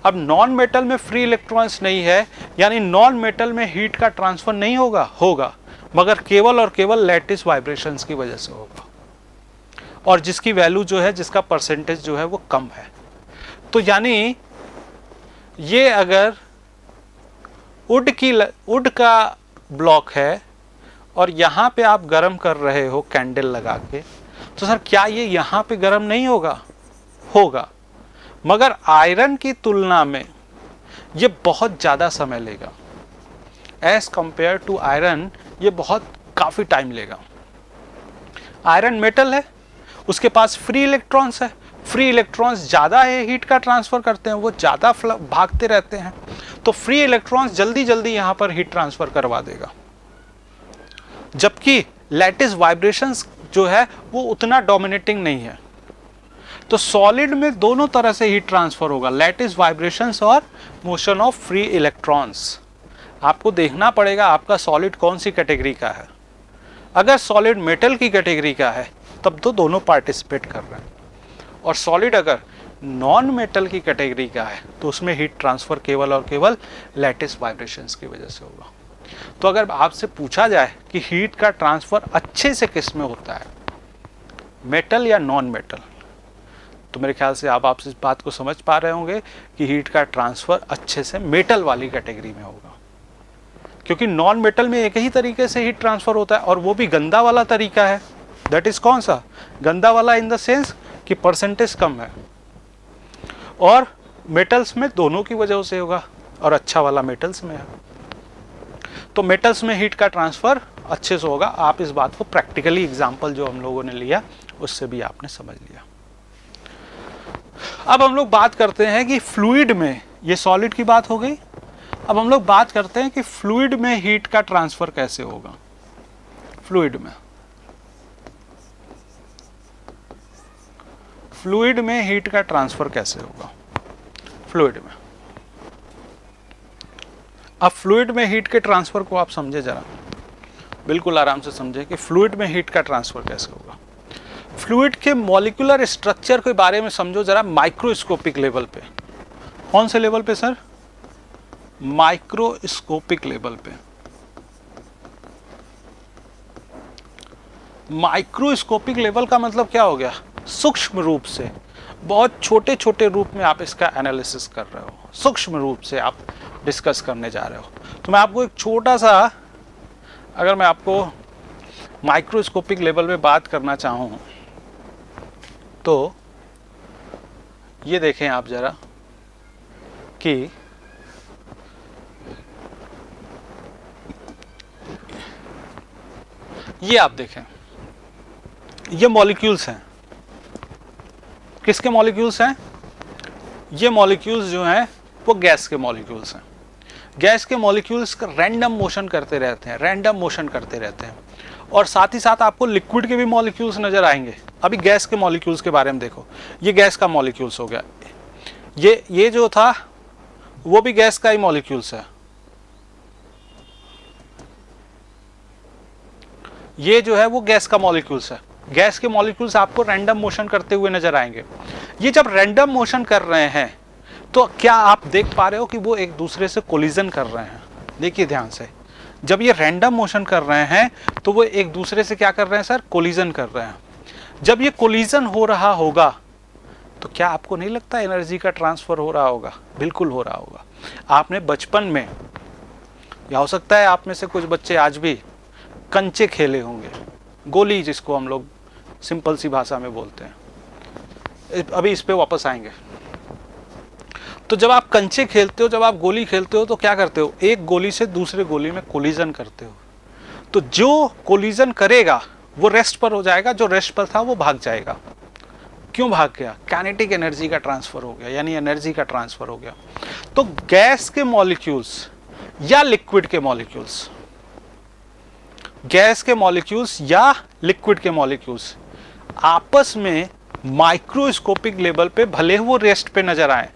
अब नॉन मेटल में फ्री इलेक्ट्रॉन्स नहीं है, यानी नॉन मेटल में हीट का ट्रांसफर नहीं होगा, मगर केवल और केवल लैटिस वाइब्रेशंस की वजह से होगा, और जिसकी वैल्यू जो है, जिसका परसेंटेज जो है वो कम है। तो यानी ये अगर वुड का ब्लॉक है और यहाँ पे आप गर्म कर रहे हो कैंडल लगा के, तो सर क्या ये यहाँ पे गर्म नहीं होगा, मगर आयरन की तुलना में ये बहुत ज़्यादा समय लेगा। एज कंपेयर टू आयरन ये काफ़ी टाइम लेगा। आयरन मेटल है, उसके पास फ्री इलेक्ट्रॉन्स है, फ्री इलेक्ट्रॉन्स ज़्यादा है, हीट का ट्रांसफ़र करते हैं, वो ज़्यादा भागते रहते हैं, तो फ्री इलेक्ट्रॉन्स जल्दी जल्दी यहाँ पर हीट ट्रांसफ़र करवा देगा। जबकि लैटिस वाइब्रेशंस जो है वो उतना डोमिनेटिंग नहीं है। तो सॉलिड में दोनों तरह से हीट ट्रांसफर होगा, लैटिस वाइब्रेशंस और मोशन ऑफ फ्री इलेक्ट्रॉन्स। आपको देखना पड़ेगा आपका सॉलिड कौन सी कैटेगरी का है। अगर सॉलिड मेटल की कैटेगरी का है तब तो दोनों पार्टिसिपेट कर रहे हैं, और सॉलिड अगर नॉन मेटल की कैटेगरी का है तो उसमें हीट ट्रांसफर केवल और केवल लैटिस वाइब्रेशंस की वजह से होगा। तो अगर आपसे पूछा जाए कि हीट का ट्रांसफर अच्छे से किस में होता है, मेटल या नॉन मेटल, तो मेरे ख्याल से आप इस बात को समझ पा रहे होंगे कि हीट का ट्रांसफर अच्छे से मेटल वाली कैटेगरी में होगा, क्योंकि नॉन मेटल में एक ही तरीके से हीट ट्रांसफर होता है, और वो भी गंदा वाला तरीका है। दैट इज कौन सा, गंदा वाला इन द सेंस कि परसेंटेज कम है, और मेटल्स में दोनों की वजह से होगा, और अच्छा वाला मेटल्स में है। तो मेटल्स में हीट का ट्रांसफर अच्छे से होगा। आप इस बात को प्रैक्टिकली एग्जांपल जो हम लोगों ने लिया उससे भी आपने समझ लिया। अब हम लोग बात करते हैं कि फ्लूइड में, ये सॉलिड की बात हो गई, अब हम लोग बात करते हैं कि फ्लूइड में हीट का ट्रांसफर कैसे होगा। फ्लूइड में हीट का ट्रांसफर कैसे होगा, फ्लूइड में। अब फ्लूइड में हीट के ट्रांसफर को आप समझे जरा, बिल्कुल आराम से समझे कि फ्लूइड में हीट का ट्रांसफर कैसे होगा। फ्लूइड के मॉलिक्यूलर स्ट्रक्चर के बारे में समझो जरा माइक्रोस्कोपिक लेवल पे। कौन से लेवल पे सर, माइक्रोस्कोपिक लेवल पे। माइक्रोस्कोपिक लेवल का मतलब क्या हो गया, सूक्ष्म रूप से, बहुत छोटे छोटे रूप में आप इसका एनालिसिस कर रहे हो, सूक्ष्म रूप से आप डिस्कस करने जा रहे हो। तो मैं आपको एक छोटा सा, अगर मैं आपको माइक्रोस्कोपिक लेवल पे बात करना चाहूँ तो ये देखें आप जरा कि ये आप देखें, ये मॉलिक्यूल्स हैं, किसके मॉलिक्यूल्स हैं, ये मॉलिक्यूल्स जो हैं वो गैस के मॉलिक्यूल्स हैं। गैस के मॉलिक्यूल्स का रैंडम मोशन करते रहते हैं, और साथ ही साथ आपको लिक्विड के भी मॉलिक्यूल्स नजर आएंगे। अभी गैस के मॉलिक्यूल्स के बारे में देखो, ये गैस का मॉलिक्यूल्स हो गया, ये जो था वो भी गैस का ही मॉलिक्यूल्स है, ये जो है वो गैस का मॉलिक्यूल्स है। गैस के मॉलिक्यूल्स आपको रैंडम मोशन करते हुए नजर आएंगे। ये जब रैंडम मोशन कर रहे हैं तो क्या आप देख पा रहे हो कि वो एक दूसरे से कोलिजन कर रहे हैं? देखिए ध्यान से, जब ये रैंडम मोशन कर रहे हैं तो वो एक दूसरे से क्या कर रहे हैं सर? कोलिजन कर रहे हैं। जब ये कोलिजन हो रहा होगा तो क्या आपको नहीं लगता एनर्जी का ट्रांसफर हो रहा होगा? बिल्कुल हो रहा होगा। आपने बचपन में, या हो सकता है आप में से कुछ बच्चे आज भी कंचे खेले होंगे, गोली जिसको हम लोग सिंपल सी भाषा में बोलते हैं। अभी इस पे वापस आएंगे। तो जब आप कंचे खेलते हो, जब आप गोली खेलते हो तो क्या करते हो? एक गोली से दूसरे गोली में कोलिजन करते हो। तो जो कोलिजन करेगा वो रेस्ट पर हो जाएगा, जो रेस्ट पर था वो भाग जाएगा। क्यों भाग गया? काइनेटिक एनर्जी का ट्रांसफर हो गया, यानी एनर्जी का ट्रांसफर हो गया। तो गैस के मॉलिक्यूल्स या लिक्विड के मॉलिक्यूल्स, गैस के मॉलिक्यूल्स या लिक्विड के मॉलिक्यूल्स आपस में माइक्रोस्कोपिक लेवल पे भले वो रेस्ट पे नजर आए,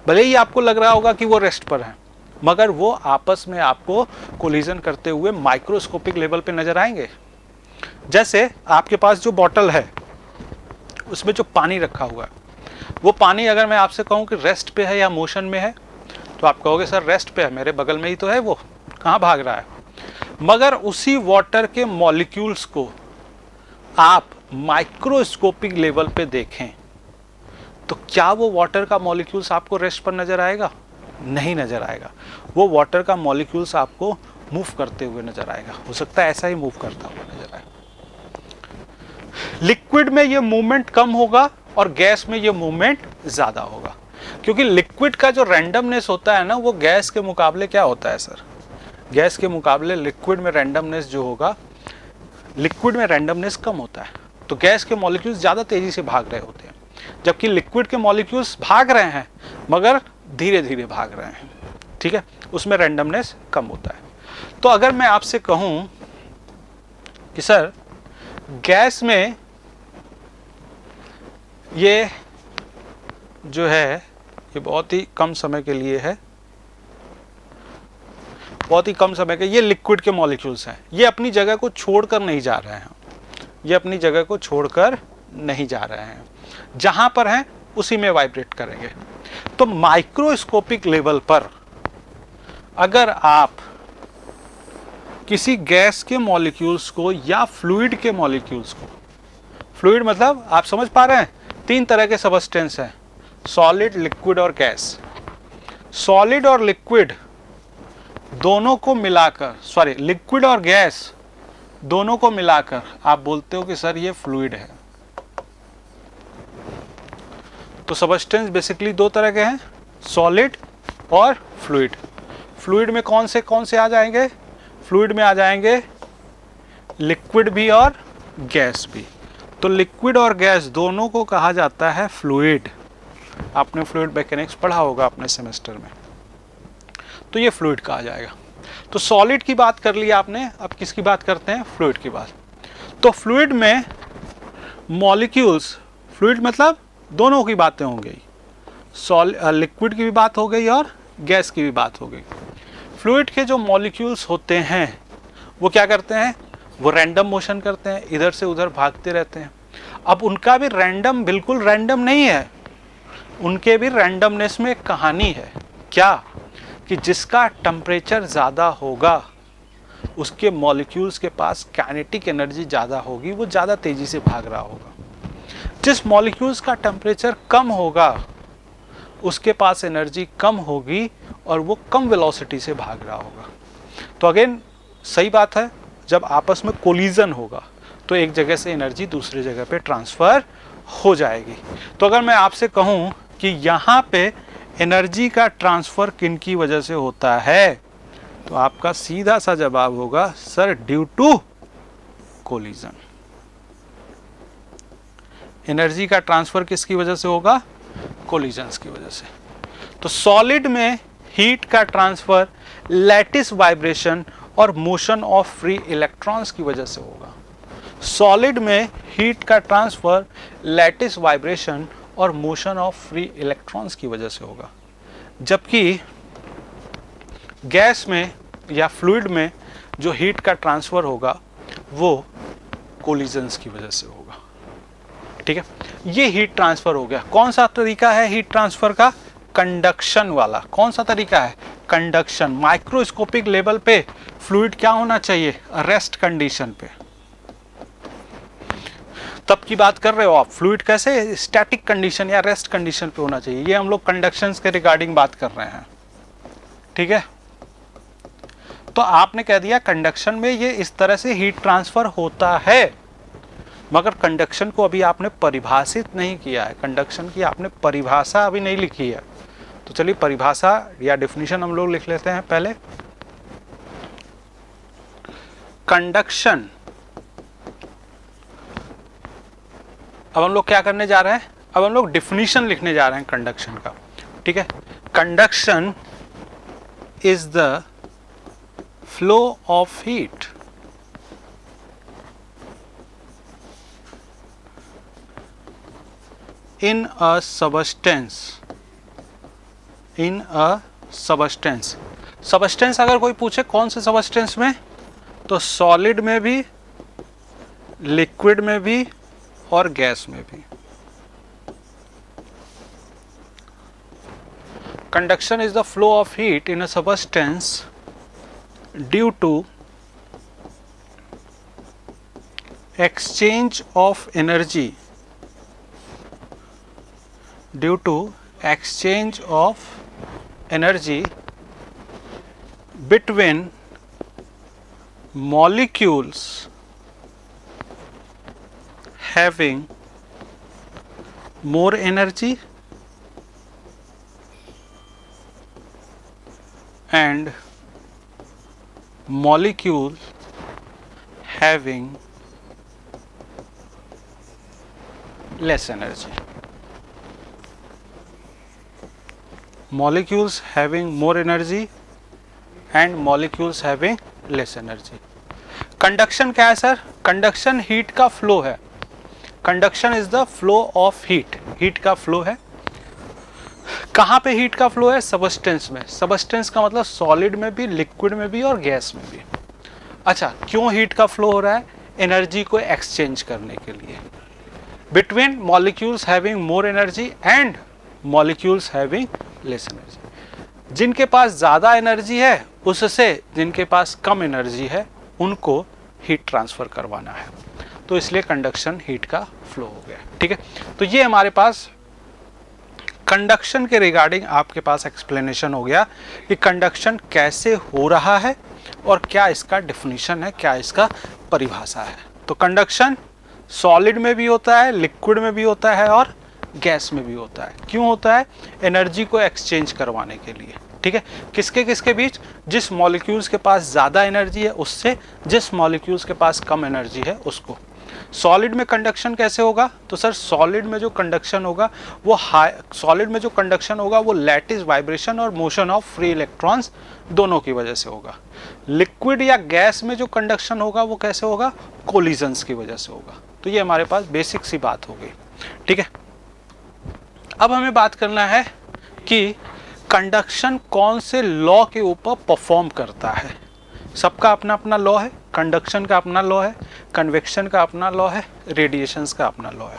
भले ही आपको लग रहा होगा कि वो रेस्ट पर है, मगर वो आपस में आपको कोलिजन करते हुए माइक्रोस्कोपिक लेवल पे नजर आएंगे। जैसे आपके पास जो बॉटल है उसमें जो पानी रखा हुआ है, वो पानी अगर मैं आपसे कहूं कि रेस्ट पे है या मोशन में है, तो आप कहोगे सर रेस्ट पे है, मेरे बगल में ही तो है, वो कहाँ भाग रहा है? मगर उसी वाटर के मॉलिक्यूल्स को आप माइक्रोस्कोपिक लेवल पे देखें तो क्या वो वाटर का मॉलिक्यूल्स आपको रेस्ट पर नजर आएगा? नहीं नजर आएगा। वो वाटर का मॉलिक्यूल्स आपको मूव करते हुए नजर आएगा। हो सकता है ऐसा ही मूव करता हुआ नजर आए। लिक्विड में ये मूवमेंट कम होगा और गैस में ये मूवमेंट ज्यादा होगा, क्योंकि लिक्विड का जो रैंडमनेस होता है ना, वो गैस के मुकाबले क्या होता है सर? गैस के मुकाबले लिक्विड में रैंडमनेस जो होगा, लिक्विड में रैंडमनेस कम होता है। तो गैस के मॉलिक्यूल्स ज्यादा तेजी से भाग रहे होते हैं, जबकि लिक्विड के मॉलिक्यूल्स भाग रहे हैं मगर धीरे धीरे भाग रहे हैं। ठीक है, उसमें रैंडमनेस कम होता है। तो अगर मैं आपसे कहूं कि सर गैस में ये जो है ये बहुत ही कम समय के लिए है, बहुत ही कम समय के, ये लिक्विड के मॉलिक्यूल्स हैं, ये अपनी जगह को छोड़कर नहीं जा रहे हैं, ये अपनी जगह को छोड़कर नहीं जा रहे हैं, जहां पर हैं उसी में वाइब्रेट करेंगे। तो माइक्रोस्कोपिक लेवल पर अगर आप किसी गैस के मॉलिक्यूल्स को या फ्लूइड के मॉलिक्यूल्स को, फ्लूइड मतलब आप समझ पा रहे हैं, तीन तरह के सबस्टेंस हैं, सॉलिड, लिक्विड और गैस। सॉलिड और लिक्विड दोनों को मिलाकर, सॉरी लिक्विड और गैस दोनों को मिलाकर आप बोलते हो कि सर ये फ्लूइड है। तो सबस्टेंस बेसिकली दो तरह के हैं, सॉलिड और फ्लूइड। फ्लूइड में कौन से आ जाएंगे? फ्लूइड में आ जाएंगे लिक्विड भी और गैस भी। तो लिक्विड और गैस दोनों को कहा जाता है फ्लूइड। आपने फ्लूइड मैकेनिक्स पढ़ा होगा अपने सेमेस्टर में। तो ये फ्लूइड कहा जाएगा। तो सॉलिड की बात कर ली आपने, अब किसकी बात करते हैं? फ्लूइड की बात। तो फ्लूइड में मॉलिक्यूल्स, फ्लूइड मतलब दोनों की बातें हो गई, लिक्विड की भी बात हो गई और गैस की भी बात हो गई। फ्लूइड के जो मॉलिक्यूल्स होते हैं वो क्या करते हैं? वो रैंडम मोशन करते हैं, इधर से उधर भागते रहते हैं। अब उनका भी रैंडम बिल्कुल रैंडम नहीं है, उनके भी रैंडमनेस में एक कहानी है। क्या? कि जिसका टेम्परेचर ज़्यादा होगा उसके मॉलिक्यूल्स के पास काइनेटिक एनर्जी ज़्यादा होगी, वो ज़्यादा तेज़ी से भाग रहा होगा। जिस मॉलिक्यूल्स का टेम्परेचर कम होगा उसके पास एनर्जी कम होगी और वो कम वेलोसिटी से भाग रहा होगा। तो अगेन सही बात है, जब आपस में कोलिजन होगा तो एक जगह से एनर्जी दूसरी जगह पे ट्रांसफ़र हो जाएगी। तो अगर मैं आपसे कहूँ कि यहाँ पे एनर्जी का ट्रांसफ़र किन की वजह से होता है, तो आपका सीधा सा जवाब होगा sir due to collision. Energy का ट्रांसफ़र किसकी वजह से होगा? कोलिजन्स की वजह से। तो सॉलिड में हीट का ट्रांसफ़र लैटिस वाइब्रेशन और मोशन ऑफ फ्री इलेक्ट्रॉन्स की वजह से होगा। सॉलिड में हीट का ट्रांसफर लैटिस वाइब्रेशन और मोशन ऑफ फ्री इलेक्ट्रॉन्स की वजह से होगा, जबकि गैस में या फ्लूइड में जो हीट का ट्रांसफर होगा वो कोलिजन्स की वजह से होगा। ठीक है, ये हीट ट्रांसफर हो गया। कौन सा तरीका है हीट ट्रांसफर का? कंडक्शन वाला। कौन सा तरीका है? कंडक्शन। माइक्रोस्कोपिक लेवल पे फ्लूइड क्या होना चाहिए? रेस्ट कंडीशन पे। तब की बात कर रहे हो आप, फ्लूइड कैसे? स्टैटिक कंडीशन या रेस्ट कंडीशन पे होना चाहिए। ये हम लोग कंडक्शन के रिगार्डिंग बात कर रहे हैं। ठीक है, तो आपने कह दिया कंडक्शन में ये इस तरह से हीट ट्रांसफर होता है, मगर कंडक्शन को अभी आपने परिभाषित नहीं किया है। कंडक्शन की आपने परिभाषा अभी नहीं लिखी है। तो चलिए परिभाषा या डेफिनेशन हम लोग लिख लेते हैं पहले। कंडक्शन, अब हम लोग क्या करने जा रहे हैं? अब हम लोग डेफिनेशन लिखने जा रहे हैं कंडक्शन का। ठीक है, conduction is the flow of heat in a substance, in a substance। Substance अगर कोई पूछे कौन से सबस्टेंस में, तो सॉलिड में भी, लिक्विड में भी और गैस में भी। Conduction is the flow of heat in a substance due to exchange of energy, due to exchange of energy between molecules having more energy and molecule having less energy। molecules having more energy and molecules having less energy। Conduction क्या है sir? Conduction heat का flow है। Conduction is the flow of heat, heat का flow है। कहाँ पे heat का flow है? सबस्टेंस में। सबस्टेंस का मतलब सॉलिड में भी, लिक्विड में भी और गैस में भी। अच्छा, क्यों हीट का फ्लो हो रहा है? एनर्जी को एक्सचेंज करने के लिए, between molecules having more energy and molecules having less energy. जिनके पास ज़्यादा एनर्जी है उससे जिनके पास कम एनर्जी है उनको हीट ट्रांसफ़र करवाना है, तो इसलिए कंडक्शन हीट का फ्लो हो गया। ठीक है, तो ये हमारे पास कंडक्शन के रिगार्डिंग आपके पास एक्सप्लेनेशन हो गया कि कंडक्शन कैसे हो रहा है और क्या इसका डेफिनेशन है, क्या इसका परिभाषा है। तो कंडक्शन सॉलिड में भी होता है, लिक्विड में भी होता है और गैस में भी होता है। क्यों होता है? एनर्जी को एक्सचेंज करवाने के लिए। ठीक है, किसके किसके बीच? जिस मॉलिक्यूल्स के पास ज़्यादा एनर्जी है उससे जिस मॉलिक्यूल्स के पास कम एनर्जी है उसको। सॉलिड में कंडक्शन कैसे होगा? तो सर सॉलिड में जो कंडक्शन होगा वो लैटिस वाइब्रेशन और मोशन ऑफ फ्री इलेक्ट्रॉन्स दोनों की वजह से होगा। लिक्विड या गैस में जो कंडक्शन होगा वो कैसे होगा? कोलिजन्स की वजह से होगा। तो ये हमारे पास बेसिक सी बात हो गई। ठीक है, अब हमें बात करना है कि कंडक्शन कौन से लॉ के ऊपर परफॉर्म करता है। सबका अपना अपना लॉ है। कंडक्शन का अपना लॉ है, कन्वेक्शन का अपना लॉ है, रेडिएशंस का अपना लॉ है।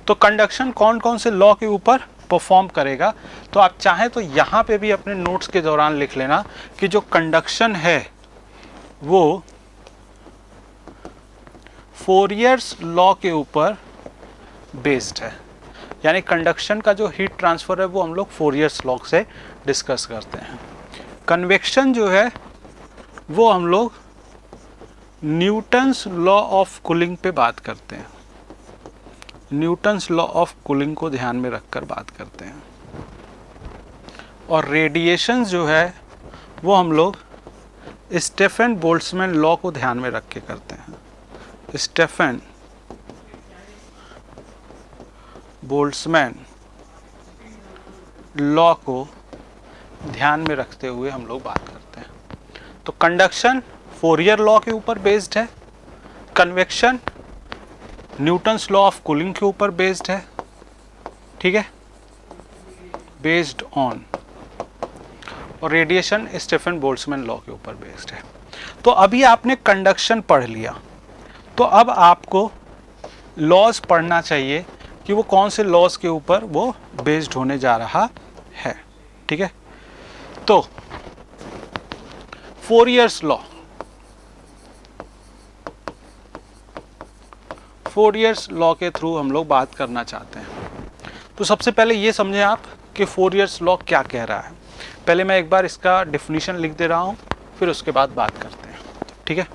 तो कंडक्शन कौन कौन से लॉ के ऊपर परफॉर्म करेगा, तो आप चाहें तो यहाँ पे भी अपने नोट्स के दौरान लिख लेना कि जो कंडक्शन है वो फोरियर्स लॉ के ऊपर बेस्ड है। यानी कंडक्शन का जो हीट ट्रांसफ़र है वो हम लोग फोरियर्स लॉ से डिस्कस करते हैं। कन्वेक्शन जो है वो हम लोग न्यूटन्स लॉ ऑफ कूलिंग पे बात करते हैं। न्यूटन्स लॉ ऑफ कूलिंग को ध्यान में रखकर बात करते हैं। और रेडिएशन जो है वो हम लोग स्टेफन बोल्ट्जमैन लॉ को ध्यान में रख के करते हैं। स्टेफन बोल्ट्जमैन लॉ को ध्यान में रखते हुए हम लोग बात करते हैं। तो कंडक्शन फोरियर लॉ के ऊपर बेस्ड है, convection Newton's law of cooling के ऊपर बेस्ड है, ठीक है, बेस्ड ऑन, और रेडिएशन स्टीफन बोल्ट्जमैन लॉ के ऊपर बेस्ड है। तो अभी आपने कंडक्शन पढ़ लिया, तो अब आपको लॉज पढ़ना चाहिए कि वो कौन से लॉज के ऊपर वो बेस्ड होने जा रहा है, ठीक है। तो फोरियर्स लॉ, फोरियर्स लॉ के थ्रू हम लोग बात करना चाहते हैं। तो सबसे पहले ये समझें आप कि फोरियर्स लॉ क्या कह रहा है। पहले मैं एक बार इसका डेफिनेशन लिख दे रहा हूं, फिर उसके बाद बात करते हैं, ठीक है।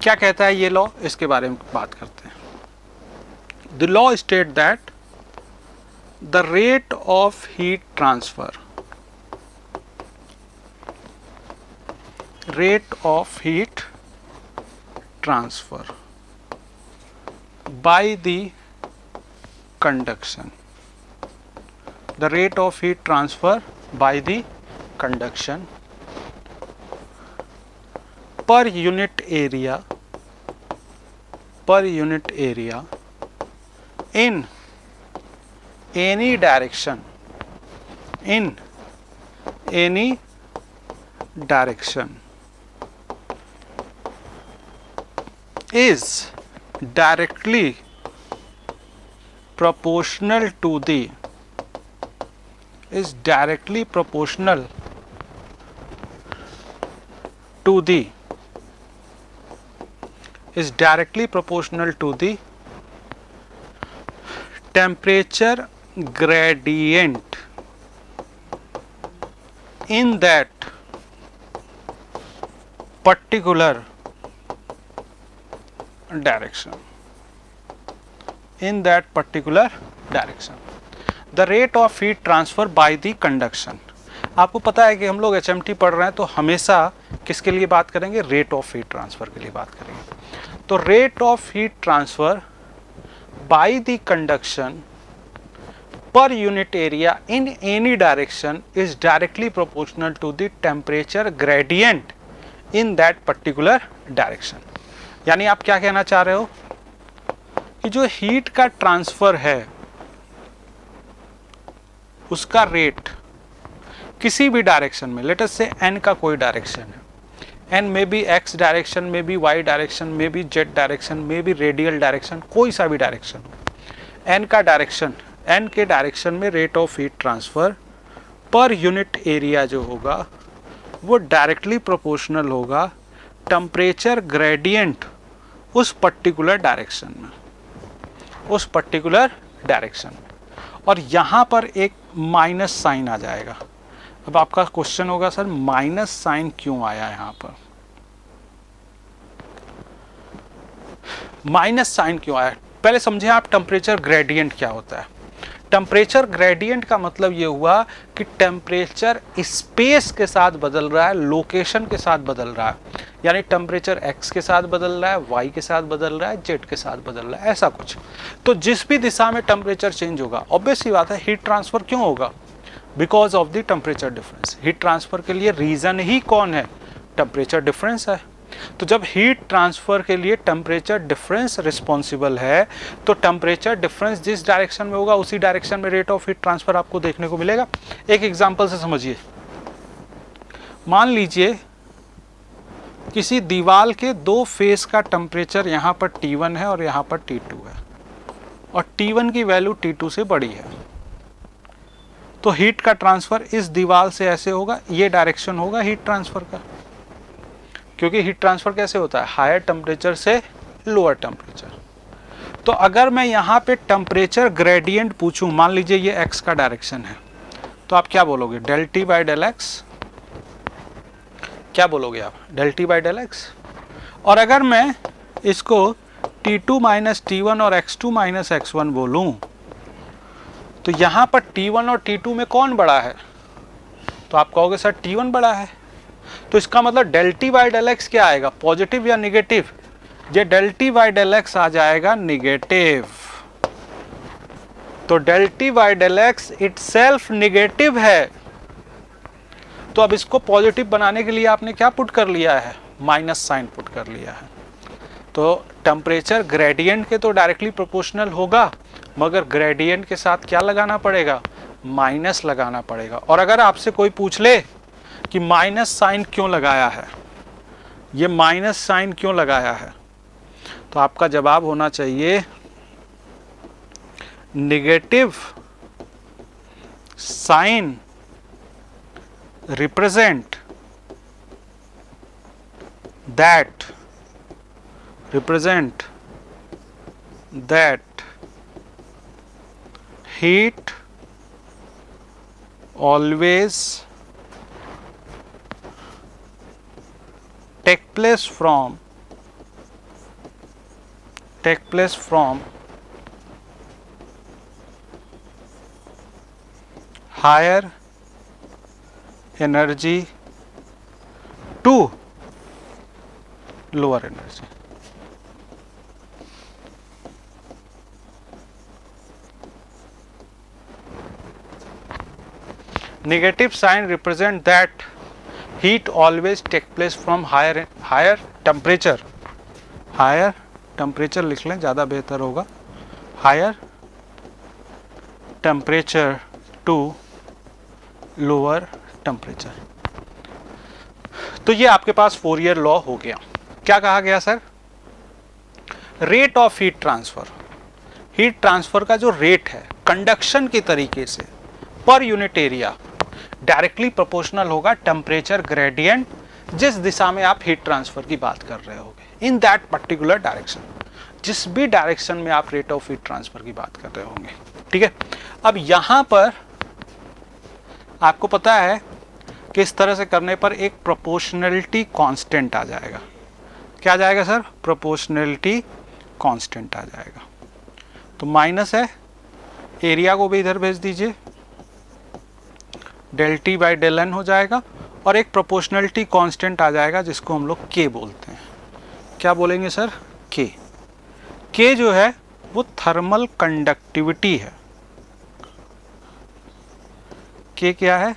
क्या कहता है ये लॉ, इसके बारे में बात करते हैं। The law state that the rate of heat transfer, rate of heat transfer by the conduction, the rate of heat transfer by the conduction per unit area in any direction, in any direction is directly proportional to the, is directly proportional to the, is directly proportional to the temperature gradient in that particular direction, in that particular direction, the rate of heat transfer by the conduction। आपको पता है कि हम लोग HMT पढ़ रहे हैं तो हमेशा किसके लिए बात करेंगे, रेट ऑफ हीट ट्रांसफर के लिए बात करेंगे। तो rate of heat transfer by the conduction per unit area in any direction is directly proportional to the temperature gradient in that particular direction. यानी आप क्या कहना चाह रहे हो कि जो हीट का ट्रांसफर है उसका रेट किसी भी डायरेक्शन में, लेट अस से n का कोई डायरेक्शन है, n में भी x डायरेक्शन, में भी y डायरेक्शन, में भी z डायरेक्शन, में भी रेडियल डायरेक्शन, कोई सा भी डायरेक्शन, n का डायरेक्शन, n के डायरेक्शन में रेट ऑफ हीट ट्रांसफर पर यूनिट एरिया जो होगा वो डायरेक्टली प्रोपोर्शनल होगा टेम्परेचर ग्रेडियंट उस पर्टिकुलर डायरेक्शन में, उस पर्टिकुलर डायरेक्शन में। और यहाँ पर एक माइनस साइन आ जाएगा। अब आपका क्वेश्चन होगा सर माइनस साइन क्यों आया यहाँ पर, माइनस साइन क्यों आया? पहले समझे आप टेम्परेचर ग्रेडियंट क्या होता है। टेम्परेचर ग्रेडियंट का मतलब ये हुआ कि टेम्परेचर स्पेस के साथ बदल रहा है, लोकेशन के साथ बदल रहा है। यानी टेम्परेचर x के साथ बदल रहा है, y के साथ बदल रहा है, z के साथ बदल रहा है, ऐसा कुछ। तो जिस भी दिशा में टेम्परेचर चेंज होगा, ऑब्वियस सी बात है हीट ट्रांसफर क्यों होगा, because of the temperature difference. Heat transfer के लिए रीजन ही कौन है, टेम्परेचर डिफरेंस है। तो जब हीट ट्रांसफर के लिए टेम्परेचर डिफरेंस रिस्पॉन्सिबल है, तो टेम्परेचर डिफरेंस जिस डायरेक्शन में होगा उसी डायरेक्शन में रेट ऑफ हीट ट्रांसफर आपको देखने को मिलेगा। एक एग्जांपल से समझिए, मान लीजिए किसी दीवार के दो फेस का टेम्परेचर यहाँ पर T1 है और यहाँ पर T2 है, और T1 की वैल्यू T2 से बड़ी है, तो हीट का ट्रांसफर इस दीवार से ऐसे होगा, ये डायरेक्शन होगा हीट ट्रांसफर का। क्योंकि हीट ट्रांसफर कैसे होता है, हायर टेम्परेचर से लोअर टेम्परेचर। तो अगर मैं यहाँ पे टेम्परेचर ग्रेडियंट पूछूं, मान लीजिए ये x का डायरेक्शन है, तो आप क्या बोलोगे, del T by del x. क्या बोलोगे आप, del T by del x. और अगर मैं इसको T2 माइनस T1 और x2 माइनस x1 बोलूं, तो यहाँ पर T1 और T2 में कौन बड़ा है, तो आप कहोगे सर T1 बड़ा है। तो इसका मतलब del T by del x क्या आएगा, पॉजिटिव या निगेटिव? ये del T by del X आ जाएगा निगेटिव। तो del T by del X itself negative है, तो अब इसको पॉजिटिव बनाने के लिए आपने क्या पुट कर लिया है, माइनस साइन पुट कर लिया है। तो टेम्परेचर ग्रेडियंट के तो डायरेक्टली प्रोपोर्शनल होगा, मगर ग्रेडियंट के साथ क्या लगाना पड़ेगा, माइनस लगाना पड़ेगा। और अगर आपसे कोई पूछ ले कि माइनस साइन क्यों लगाया है, ये माइनस साइन क्यों लगाया है, तो आपका जवाब होना चाहिए negative sign represent that heat always take place from higher energy to lower energy। Negative sign represent that heat always take place from higher temperature। higher temperature लिख लें, ज़्यादा बेहतर होगा। higher temperature to lower temperature। तो ये आपके पास Fourier law हो गया। क्या कहा गया sir, rate of heat transfer, heat transfer का जो रेट है कंडक्शन के तरीके से पर यूनिट एरिया डायरेक्टली प्रोपोर्शनल होगा टेम्परेचर ग्रेडियंट, जिस दिशा में आप हीट ट्रांसफर की बात कर रहे होंगे, इन दैट पर्टिकुलर डायरेक्शन, जिस भी डायरेक्शन में आप रेट ऑफ हीट ट्रांसफर की बात कर रहे होंगे। ठीक है, अब यहां पर आपको पता है कि इस तरह से करने पर एक प्रोपोर्शनलिटी कांस्टेंट आ जाएगा। क्या आ जाएगा सर, प्रोपोर्शनलिटी कांस्टेंट आ जाएगा। तो माइनस है, एरिया को भी इधर भेज दीजिए, del T by del n हो जाएगा, और एक प्रोपोर्शनलिटी कांस्टेंट आ जाएगा जिसको हम लोग के बोलते हैं। क्या बोलेंगे सर, के। के जो है वो थर्मल कंडक्टिविटी है। के क्या है,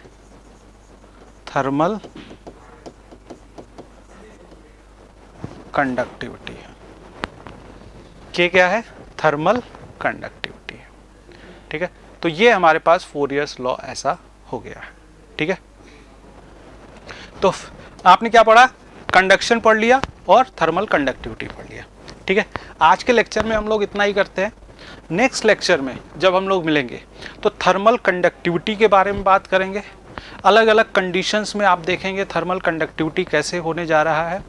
थर्मल कंडक्टिविटी है। के क्या है, थर्मल कंडक्टिविटी है। ठीक है, तो ये हमारे पास फोरियर्स लॉ ऐसा हो गया है। ठीक है, तो आपने क्या पढ़ा, कंडक्शन पढ़ लिया और थर्मल कंडक्टिविटी पढ़ लिया। ठीक है, आज के लेक्चर में हम लोग इतना ही करते हैं। नेक्स्ट लेक्चर में जब हम लोग मिलेंगे तो थर्मल कंडक्टिविटी के बारे में बात करेंगे। अलग अलग कंडीशंस में आप देखेंगे थर्मल कंडक्टिविटी कैसे होने जा रहा है,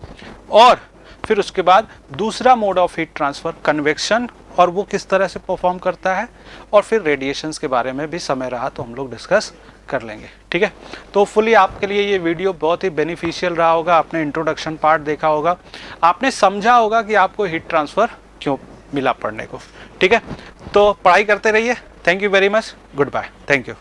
और फिर उसके बाद दूसरा mode of heat transfer convection, और वो किस तरह से परफॉर्म करता है, और फिर रेडिएशंस के बारे में भी समय रहा तो हम लोग डिस्कस कर लेंगे। ठीक है, तो फुली आपके लिए ये वीडियो बहुत ही बेनिफिशियल रहा होगा। आपने इंट्रोडक्शन पार्ट देखा होगा, आपने समझा होगा कि आपको हीट ट्रांसफर क्यों मिला पढ़ने को। ठीक है, तो पढ़ाई करते रहिए। Thank you very much, goodbye, thank you.